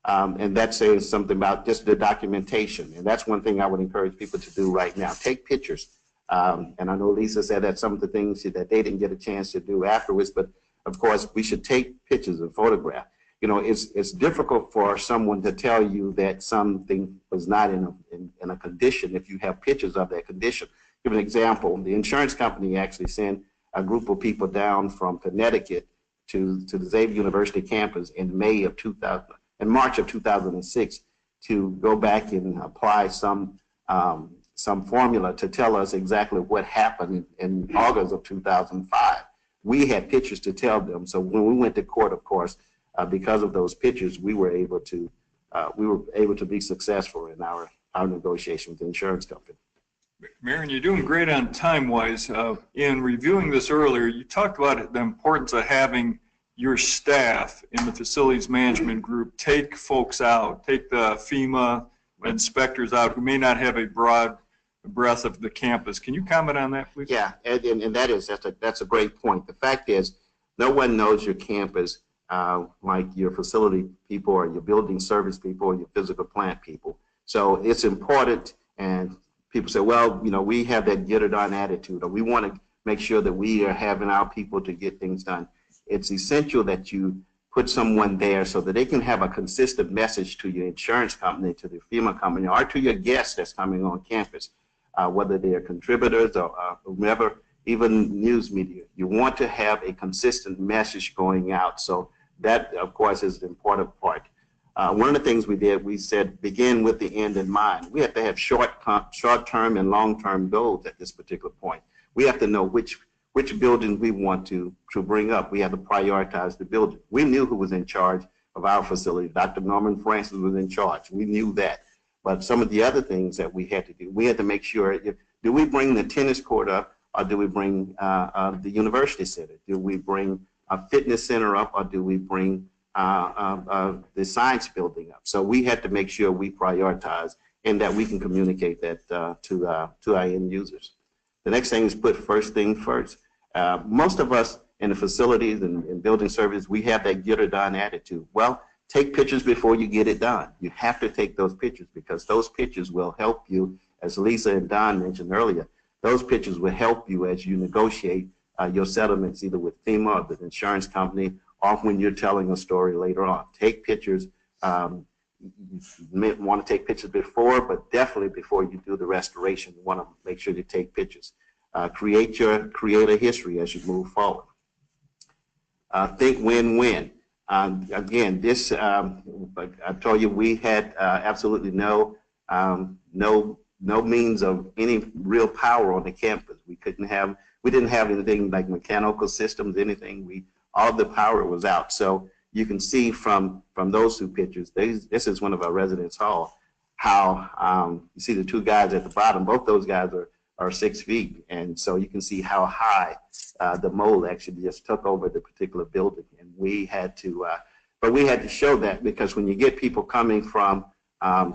And that says something about just the documentation. And that's one thing I would encourage people to do right now. Take pictures. And I know Lisa said that some of the things that they didn't get a chance to do afterwards, but of course we should take pictures and photograph. You know, it's difficult for someone to tell you that something was not in a condition if you have pictures of that condition. Give an example. The insurance company actually sent a group of people down from Connecticut to the Xavier University campus in March of 2006 to go back and apply some formula to tell us exactly what happened in August of 2005. We had pictures to tell them. So when we went to court, of course, because of those pictures, we were able to be successful in our negotiation with the insurance company. Marion, you're doing great on time-wise. In reviewing this earlier, you talked about the importance of having your staff in the facilities management group take folks out, take the FEMA inspectors out who may not have a broad breadth of the campus. Can you comment on that, please? Yeah, and that's a great point. The fact is, no one knows your campus like your facility people or your building service people or your physical plant people. So it's important, and people say, well, you know, we have that get it done attitude, or we want to make sure that we are having our people to get things done. It's essential that you put someone there so that they can have a consistent message to your insurance company, to the FEMA company, or to your guests that's coming on campus, whether they are contributors or whomever, even news media. You want to have a consistent message going out. So that, of course, is the important part. One of the things we did, we said, begin with the end in mind. We have to have short-term and long-term goals at this particular point. We have to know which building we want to bring up. We have to prioritize the building. We knew who was in charge of our facility. Dr. Norman Francis was in charge. We knew that. But some of the other things that we had to do, we had to make sure, do we bring the tennis court up, or do we bring the university center? Do we bring a fitness center up, or do we bring the science building up? So we had to make sure we prioritize and that we can communicate that to our end users. The next thing is put first thing first. Most of us in the facilities and building service, we have that get it done attitude. Well, take pictures before you get it done. You have to take those pictures because those pictures will help you, as Lisa and Don mentioned earlier, those pictures will help you as you negotiate your settlements either with FEMA or the insurance company, or when you're telling a story later on. Take pictures. You may want to take pictures before, but definitely before you do the restoration, you want to make sure you take pictures. Create a history as you move forward. Think win-win. Again, this, I told you we had absolutely no means of any real power on the campus. We didn't have anything like mechanical systems, anything. All the power was out. So you can see from those two pictures, this is one of our residence hall, how you see the two guys at the bottom, both those guys are 6 feet. And so you can see how high the mold actually just took over the particular building. And we had to, but we had to show that because when you get people coming from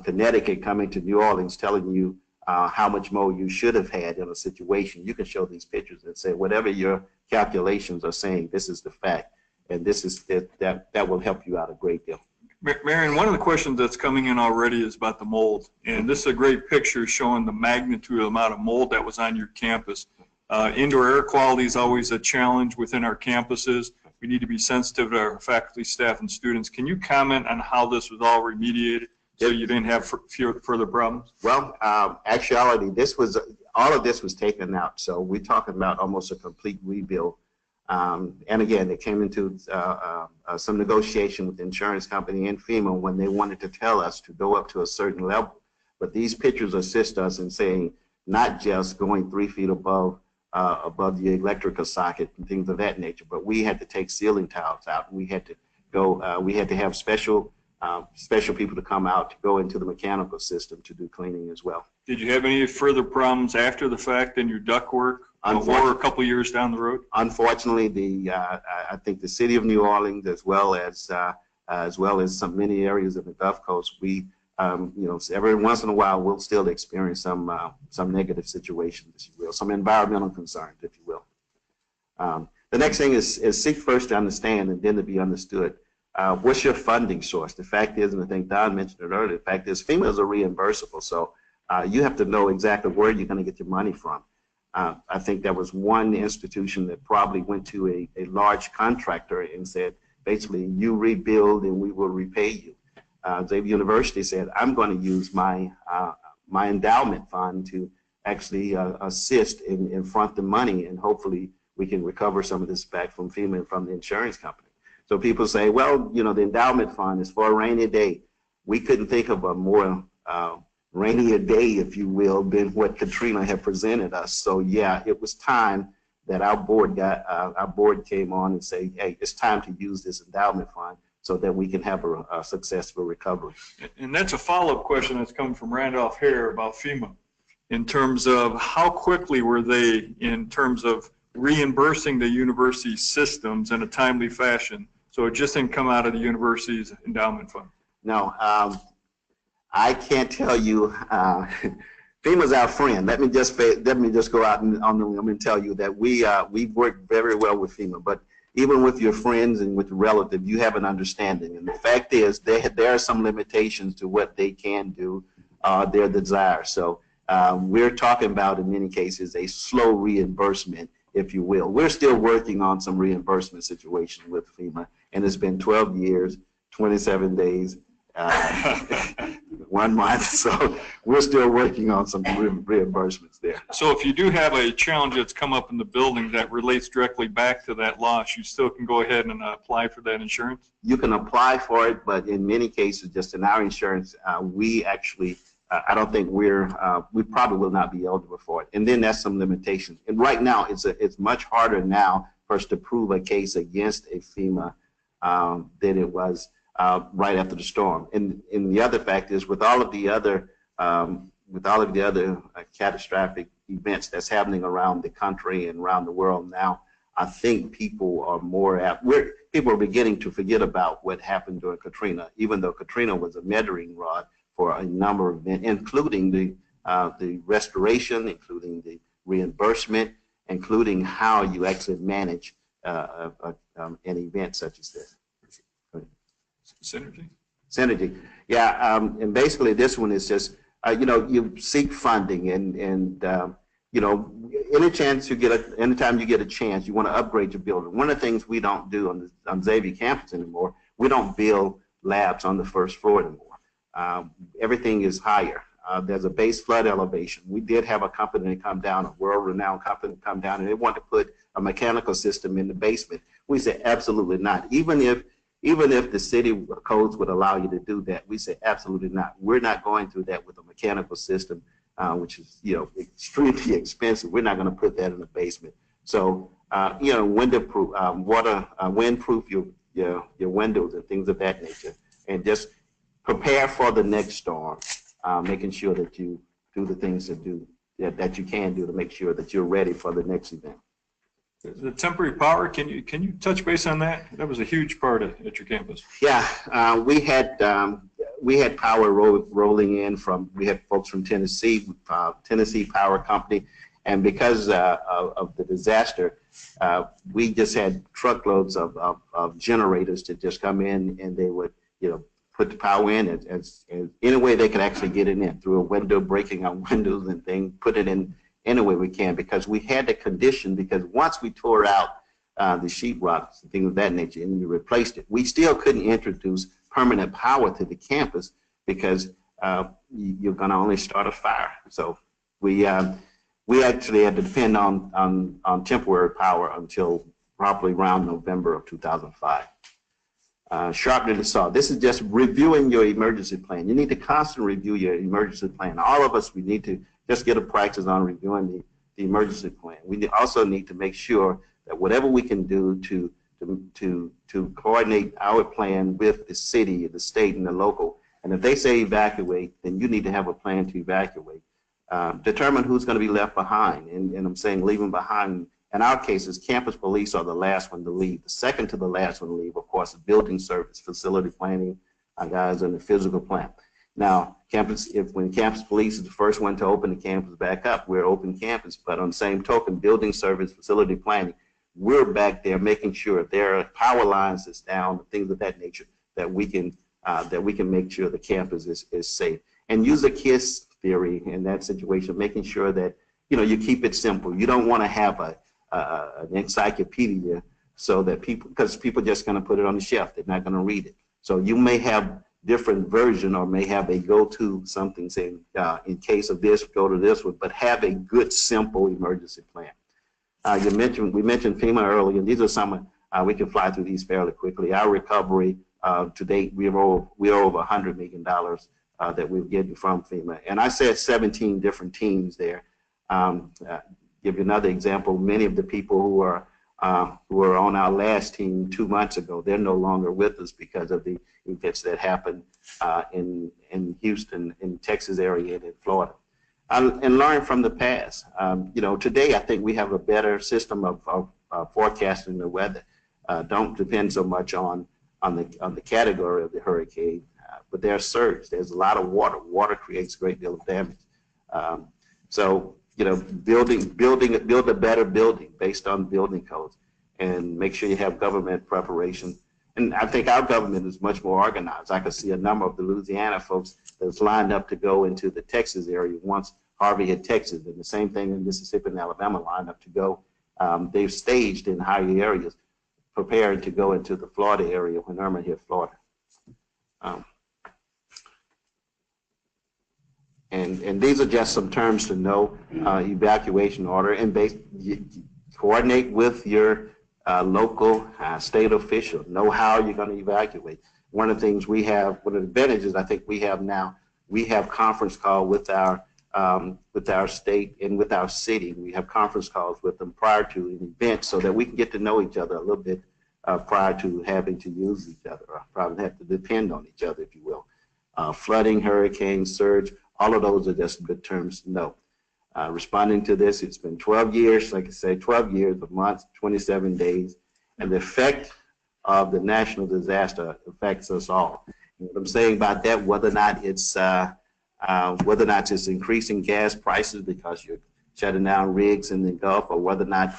Connecticut, coming to New Orleans, telling you how much more you should have had in a situation, you can show these pictures and say, whatever your calculations are saying, this is the fact. And this is that will help you out a great deal. Marion, one of the questions that's coming in already is about the mold. And this is a great picture showing the magnitude of the amount of mold that was on your campus. Indoor air quality is always a challenge within our campuses. We need to be sensitive to our faculty, staff, and students. Can you comment on how this was all remediated so you didn't have further problems? Well, actuality, all of this was taken out. So we're talking about almost a complete rebuild. And again, it came into some negotiation with the insurance company and FEMA when they wanted to tell us to go up to a certain level. But these pictures assist us in saying not just going 3 feet above the electrical socket and things of that nature, but we had to take ceiling tiles out. We had to go. We had to have special special people to come out to go into the mechanical system to do cleaning as well. Did you have any further problems after the fact in your ductwork or a couple of years down the road? Unfortunately, I think the city of New Orleans, as well as many areas of the Gulf Coast, we every once in a while we'll still experience some negative situations, if you will, some environmental concerns, if you will. The next thing is seek first to understand and then to be understood. What's your funding source? The fact is, and I think Don mentioned it earlier, the fact is FEMAs are reimbursable, so you have to know exactly where you're going to get your money from. I think there was one institution that probably went to a large contractor and said, basically, you rebuild and we will repay you. Xavier University said, I'm going to use my endowment fund to actually assist in front the money, and hopefully we can recover some of this back from FEMA and from the insurance company. So people say, well, the endowment fund is for a rainy day. We couldn't think of a more rainier day, if you will, than what Katrina had presented us. So yeah, it was time that our board came on and say, hey, it's time to use this endowment fund so that we can have a successful recovery. And that's a follow-up question that's come from Randolph Hare about FEMA, in terms of how quickly were they in terms of reimbursing the university systems in a timely fashion, so it just didn't come out of the university's endowment fund? No, I can't tell you. FEMA's our friend. Let me just go out on the limb and tell you that we've worked very well with FEMA. But even with your friends and with relatives, you have an understanding. And the fact is, there are some limitations to what they can do, their desire. So we're talking about, in many cases, a slow reimbursement, if you will. We're still working on some reimbursement situation with FEMA, and it's been 12 years, 27 days. 1 month, so we're still working on some reimbursements there. So if you do have a challenge that's come up in the building that relates directly back to that loss, you still can go ahead and apply for that insurance? You can apply for it, but in many cases, just in our insurance, we actually, I don't think we probably will not be eligible for it. And then there's some limitations. And right now, it's much harder now for us to prove a case against a FEMA than it was right after the storm. And the other fact is, with all of the other catastrophic events that's happening around the country and around the world now, I think people are more apt. People are beginning to forget about what happened during Katrina, even though Katrina was a measuring rod for a number of events, including the restoration, including the reimbursement, including how you actually manage an event such as this. Synergy. Yeah, and basically this one is just, you seek funding and anytime you get a chance, you want to upgrade your building. One of the things we don't do on Xavier campus anymore, we don't build labs on the first floor anymore. Everything is higher. There's a base flood elevation. We did have a company come down, a world-renowned company come down, and they wanted to put a mechanical system in the basement. We said absolutely not. Even if the city codes would allow you to do that, we say absolutely not. We're not going through that with a mechanical system, which is extremely expensive. We're not going to put that in the basement. So windproof, windproof your windows and things of that nature, and just prepare for the next storm, making sure that you do the things that you can do to make sure that you're ready for the next event. The temporary power, can you touch base on that? That was a huge part at your campus. Yeah, we had power rolling in we had folks from Tennessee Power Company, and because of the disaster, we just had truckloads of generators to just come in, and they would put the power in as any way they could actually get it in, through a window, breaking out windows and things, put it in any way we can, because we had the condition, because once we tore out the sheetrocks and things of that nature and we replaced it, we still couldn't introduce permanent power to the campus because you're going to only start a fire. So we actually had to depend on temporary power until probably around November of 2005. Sharpening the saw. This is just reviewing your emergency plan. You need to constantly review your emergency plan. All of us, we need to just get a practice on reviewing the emergency plan. We also need to make sure that whatever we can do to to coordinate our plan with the city, the state, and the local. And if they say evacuate, then you need to have a plan to evacuate. Determine who's going to be left behind, and I'm saying leaving behind. In our cases, campus police are the last one to leave. The second to the last one to leave, of course, is building service, facility planning, our guys in the physical plant. Now, when campus police is the first one to open the campus back up, we're open campus. But on the same token, building service, facility planning, we're back there making sure there are power lines that's down, things of that nature, that we can make sure the campus is safe. And use the KISS theory in that situation, making sure that you keep it simple. You don't want to have an encyclopedia so that because people are just going to put it on the shelf. They're not going to read it. So you may have different version or may have a go-to something saying, in case of this, go to this one, but have a good, simple emergency plan. We mentioned FEMA earlier, and these are some, we can fly through these fairly quickly. Our recovery to date, we are over $100 million that we're getting from FEMA. And I said 17 different teams there. Give you another example, many of the people who were on our last team 2 months ago, they're no longer with us because of the events that happened in Houston, in Texas area, and in Florida. And learn from the past. Today I think we have a better system of forecasting the weather. Don't depend so much on the category of the hurricane, but there's surge. There's a lot of water. Water creates a great deal of damage. Build a better building based on building codes, and make sure you have government preparation. And I think our government is much more organized. I could see a number of the Louisiana folks that's lined up to go into the Texas area once Harvey hit Texas, and the same thing in Mississippi and Alabama lined up to go. They've staged in higher areas, preparing to go into the Florida area when Irma hit Florida. And these are just some terms to know. Evacuation order, and coordinate with your local state official. Know how you're going to evacuate. One of the things we have, one of the advantages I think we have now, we have conference call with our state and with our city. We have conference calls with them prior to an event so that we can get to know each other a little bit prior to having to use each other, or probably have to depend on each other, if you will. Flooding, hurricane, surge, all of those are just good terms to know. Responding to this, it's been 12 years, like I say, 12 years, a month, 27 days, and the effect of the national disaster affects us all. And what I'm saying about that, whether or not it's increasing gas prices because you're shutting down rigs in the Gulf, or whether or not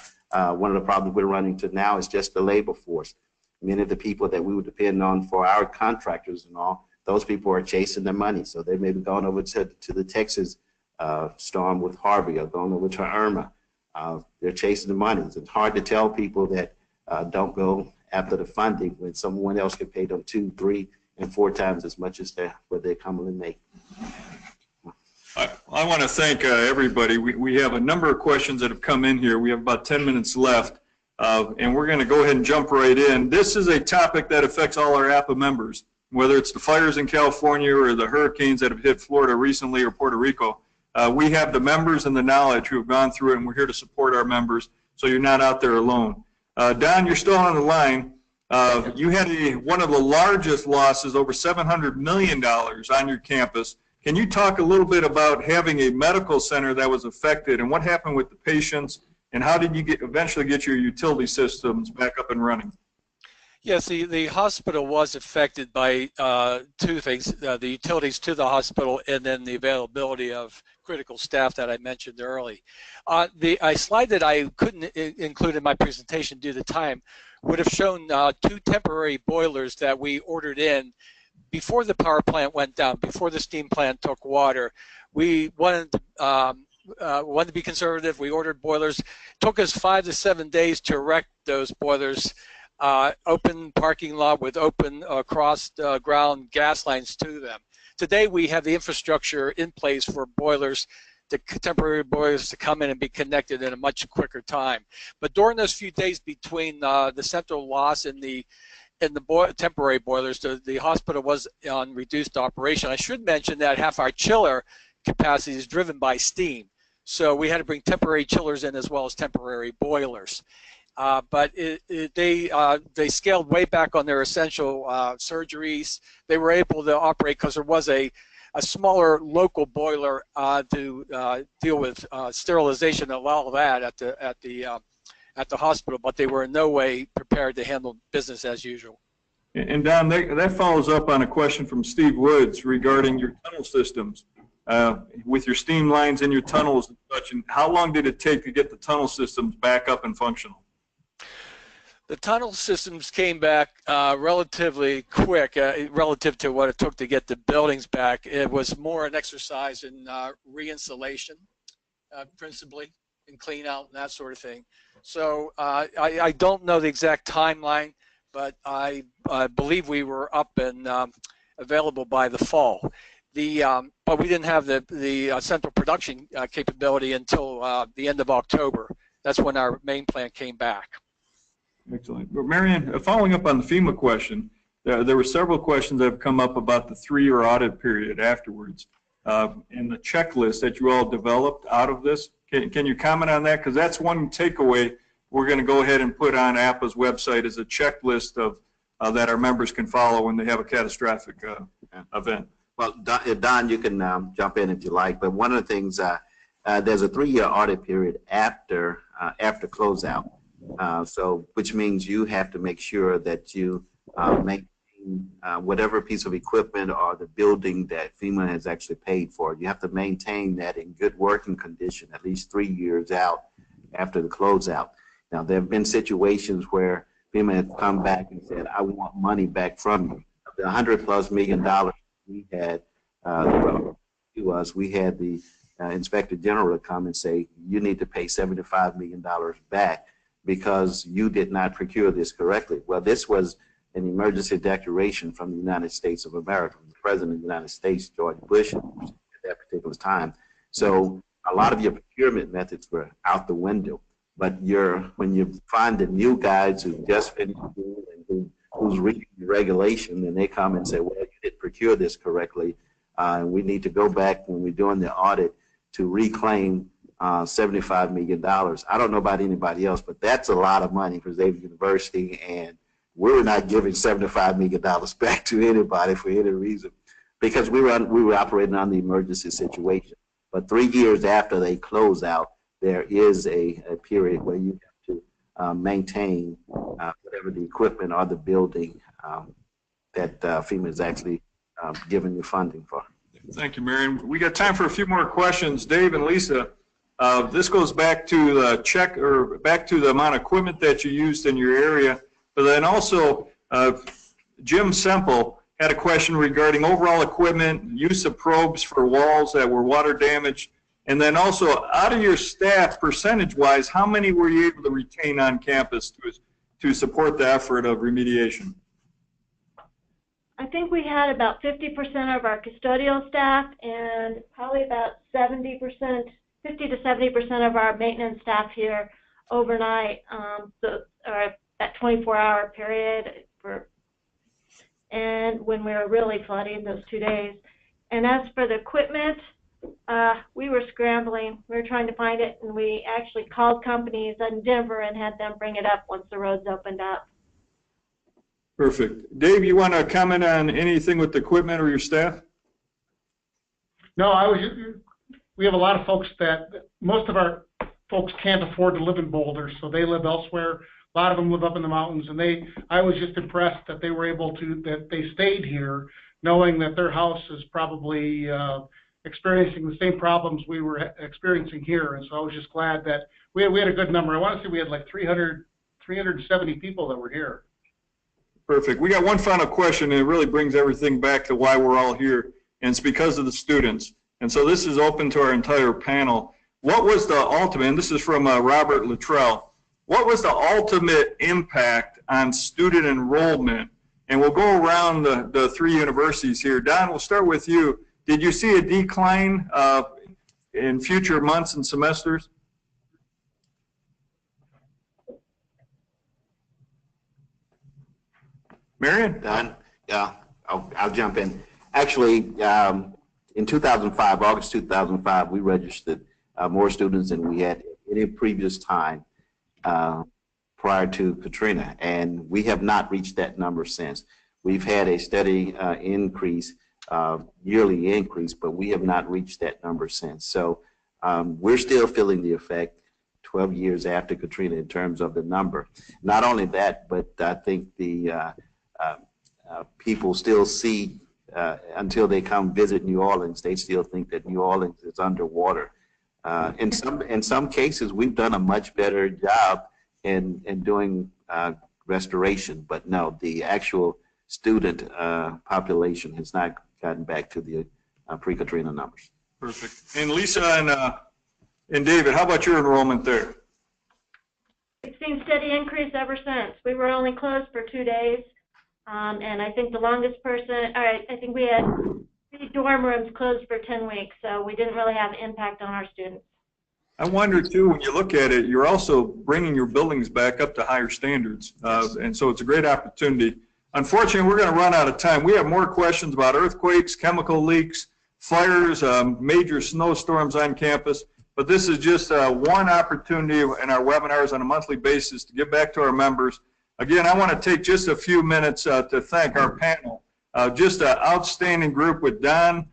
one of the problems we're running to now is just the labor force. Many of the people that we would depend on for our contractors and all, those people are chasing their money. So they may be going over to the Texas storm with Harvey, or going over to Irma. They're chasing the money. It's hard to tell people that don't go after the funding when someone else can pay them 2, 3, and 4 times as much as what they commonly make. I want to thank everybody. We have a number of questions that have come in here. We have about 10 minutes left, and we're going to go ahead and jump right in. This is a topic that affects all our APA members, whether it's the fires in California or the hurricanes that have hit Florida recently or Puerto Rico. We have the members and the knowledge who have gone through it, and we're here to support our members, so you're not out there alone. Don, you're still on the line. You had one of the largest losses, over $700 million on your campus. Can you talk a little bit about having a medical center that was affected, and what happened with the patients, and how did you eventually get your utility systems back up and running? Yes, the hospital was affected by 2 things, the utilities to the hospital and then the availability of critical staff that I mentioned early. A slide that I couldn't include in my presentation due to time would have shown 2 temporary boilers that we ordered in before the power plant went down, before the steam plant took water. We wanted to be conservative. We ordered boilers. It took us 5 to 7 days to erect those boilers. Open parking lot with open cross ground gas lines to them. Today we have the infrastructure in place for boilers, the temporary boilers, to come in and be connected in a much quicker time. But during those few days between the central loss and the temporary boilers, the hospital was on reduced operation. I should mention that half our chiller capacity is driven by steam. So we had to bring temporary chillers in as well as temporary boilers. But they scaled way back on their essential surgeries. They were able to operate because there was a smaller local boiler to deal with sterilization and all of that at the hospital, but they were in no way prepared to handle business as usual. And Don, that follows up on a question from Steve Woods regarding your tunnel systems. With your steam lines in your tunnels and such, and how long did it take to get the tunnel systems back up and functional? The tunnel systems came back relatively quick relative to what it took to get the buildings back. It was more an exercise in reinstallation, principally, and clean out and that sort of thing. So I don't know the exact timeline, but I believe we were up and available by the fall. But we didn't have the central production capability until the end of October. That's when our main plant came back. Excellent. But Marion, following up on the FEMA question, there were several questions that have come up about the 3-year audit period afterwards and the checklist that you all developed out of this. Can you comment on that? Because that's one takeaway we're going to go ahead and put on APA's website as a checklist of that our members can follow when they have a catastrophic event. Well, Don, you can jump in if you like, but one of the things, there's a 3-year audit period after closeout. So, which means you have to make sure that you maintain whatever piece of equipment or the building that FEMA has actually paid for. You have to maintain that in good working condition at least 3 years out after the closeout. Now, there have been situations where FEMA has come back and said, I want money back from you. The $100+ million we had to us, we had the Inspector General come and say, you need to pay $75 million back because you did not procure this correctly. Well, this was an emergency declaration from the United States of America, from the President of the United States, George Bush, at that particular time. So a lot of your procurement methods were out the window. But when you find the new guys who just finished school and who's reading the regulation, and they come and say, well, you didn't procure this correctly, and we need to go back when we're doing the audit to reclaim $75 million. I don't know about anybody else, but that's a lot of money for Xavier University, and we're not giving $75 million back to anybody for any reason because we were operating on the emergency situation. But 3 years after they close out, there is a period where you have to maintain whatever the equipment or the building that FEMA is actually giving you funding for. Thank you, Marion. We got time for a few more questions. Dave and Lisa, this goes back to the back to the amount of equipment that you used in your area, but then also Jim Semple had a question regarding overall equipment, use of probes for walls that were water damaged, and then also out of your staff, percentage-wise, how many were you able to retain on campus to support the effort of remediation? I think we had about 50% of our custodial staff and probably about 50 to 70% of our maintenance staff here overnight, or that 24-hour period and when we were really flooding those 2 days. And as for the equipment, we were scrambling. We were trying to find it, and we actually called companies in Denver and had them bring it up once the roads opened up. Perfect. Dave, you want to comment on anything with the equipment or your staff? No, we have a lot of folks most of our folks can't afford to live in Boulder, so they live elsewhere. A lot of them live up in the mountains, and I was just impressed that they were that they stayed here knowing that their house is probably experiencing the same problems we were experiencing here. And so I was just glad that we had a good number. I want to say we had like 370 people that were here. Perfect. We got one final question, and it really brings everything back to why we're all here, and it's because of the students. And so this is open to our entire panel. What was the ultimate, and this is from Robert Luttrell, what was the ultimate impact on student enrollment? And we'll go around the 3 universities here. Don, we'll start with you. Did you see a decline in future months and semesters? Marion? Don? Yeah, I'll jump in. Actually, in 2005, August 2005, we registered more students than we had any previous time prior to Katrina, and we have not reached that number since. We've had a steady increase, yearly increase, but we have not reached that number since. So we're still feeling the effect 12 years after Katrina in terms of the number. Not only that, but I think the people still see, until they come visit New Orleans, they still think that New Orleans is underwater. In some cases, we've done a much better job in doing restoration, but no, the actual student population has not gotten back to the pre-Katrina numbers. Perfect. And Lisa and David, how about your enrollment there? We've seen steady increase ever since. We were only closed for 2 days, and I think the longest person, I think we had 3 dorm rooms closed for 10 weeks, so we didn't really have impact on our students. I wonder too, when you look at it, you're also bringing your buildings back up to higher standards, and so it's a great opportunity. Unfortunately, we're going to run out of time. We have more questions about earthquakes, chemical leaks, fires, major snowstorms on campus, but this is just one opportunity in our webinars on a monthly basis to give back to our members. Again, I want to take just a few minutes to thank our panel. Just an outstanding group with Don,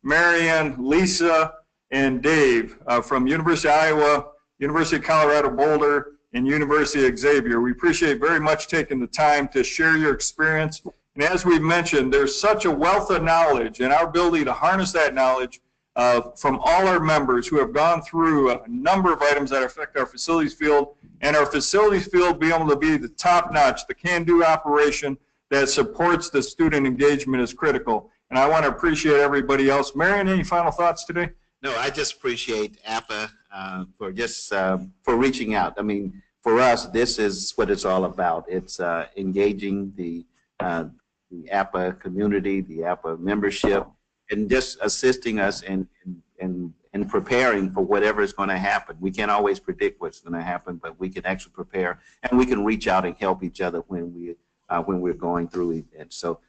Marianne, Lisa, and Dave from University of Iowa, University of Colorado Boulder, and University of Xavier. We appreciate very much taking the time to share your experience. And as we've mentioned, there's such a wealth of knowledge, and our ability to harness that knowledge from all our members who have gone through a number of items that affect our facilities field, and our facilities field being able to be the top-notch, the can-do operation that supports the student engagement is critical. And I want to appreciate everybody else. Marion, any final thoughts today? No, I just appreciate APA for just for reaching out. I mean, for us, this is what it's all about. It's engaging the APA community, the APA membership, and just assisting us in preparing for whatever is going to happen. We can't always predict what's going to happen, but we can actually prepare, and we can reach out and help each other when we're going through events. So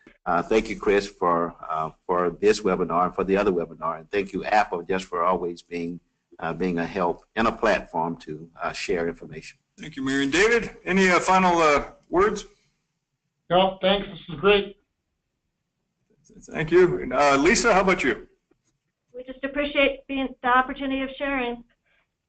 thank you, Chris, for this webinar and for the other webinar, and thank you, APA, just for always being a help and a platform to share information. Thank you, Marion. David, any final words? No, thanks. This is great. Thank you. Lisa, how about you? We just appreciate the opportunity of sharing.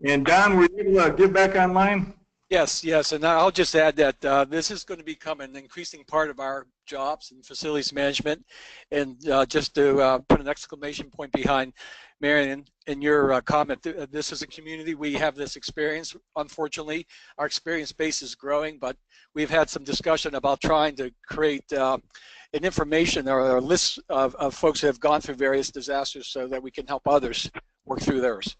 And Don, were you able to get back online? Yes, and I'll just add that this is going to become an increasing part of our jobs in facilities management. And just to put an exclamation point behind Marion, in your comment, this is a community. We have this experience. Unfortunately, our experience base is growing, but we've had some discussion about trying to create an information or a list of folks who have gone through various disasters so that we can help others work through theirs.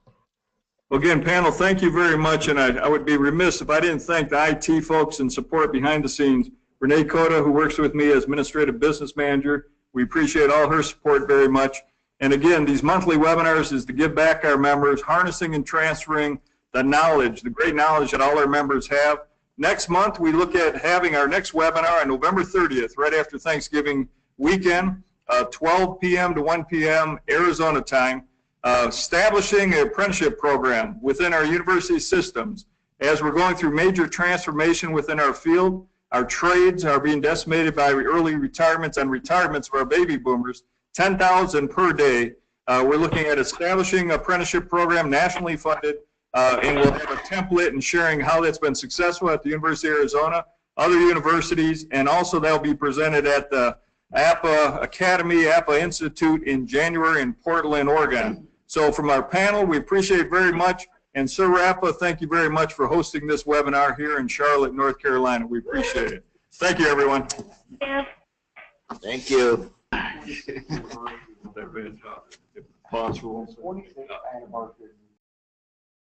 Well, again, panel, thank you very much, and I would be remiss if I didn't thank the IT folks and support behind the scenes. Renee Cota, who works with me as Administrative Business Manager, we appreciate all her support very much. And again, these monthly webinars is to give back our members, harnessing and transferring the knowledge, the great knowledge that all our members have. Next month, we look at having our next webinar on November 30th, right after Thanksgiving weekend, 12 p.m. to 1 p.m. Arizona time. Establishing an apprenticeship program within our university systems. As we're going through major transformation within our field, our trades are being decimated by early retirements and retirements of our baby boomers, 10,000 per day. We're looking at establishing an apprenticeship program nationally funded, and we'll have a template and sharing how that's been successful at the University of Arizona, other universities, and also that'll be presented at the APA Academy, APA Institute in January in Portland, Oregon. So from our panel, we appreciate very much. And Sir APA, thank you very much for hosting this webinar here in Charlotte, North Carolina. We appreciate it. Thank you, everyone. Yeah. Thank you. Possible.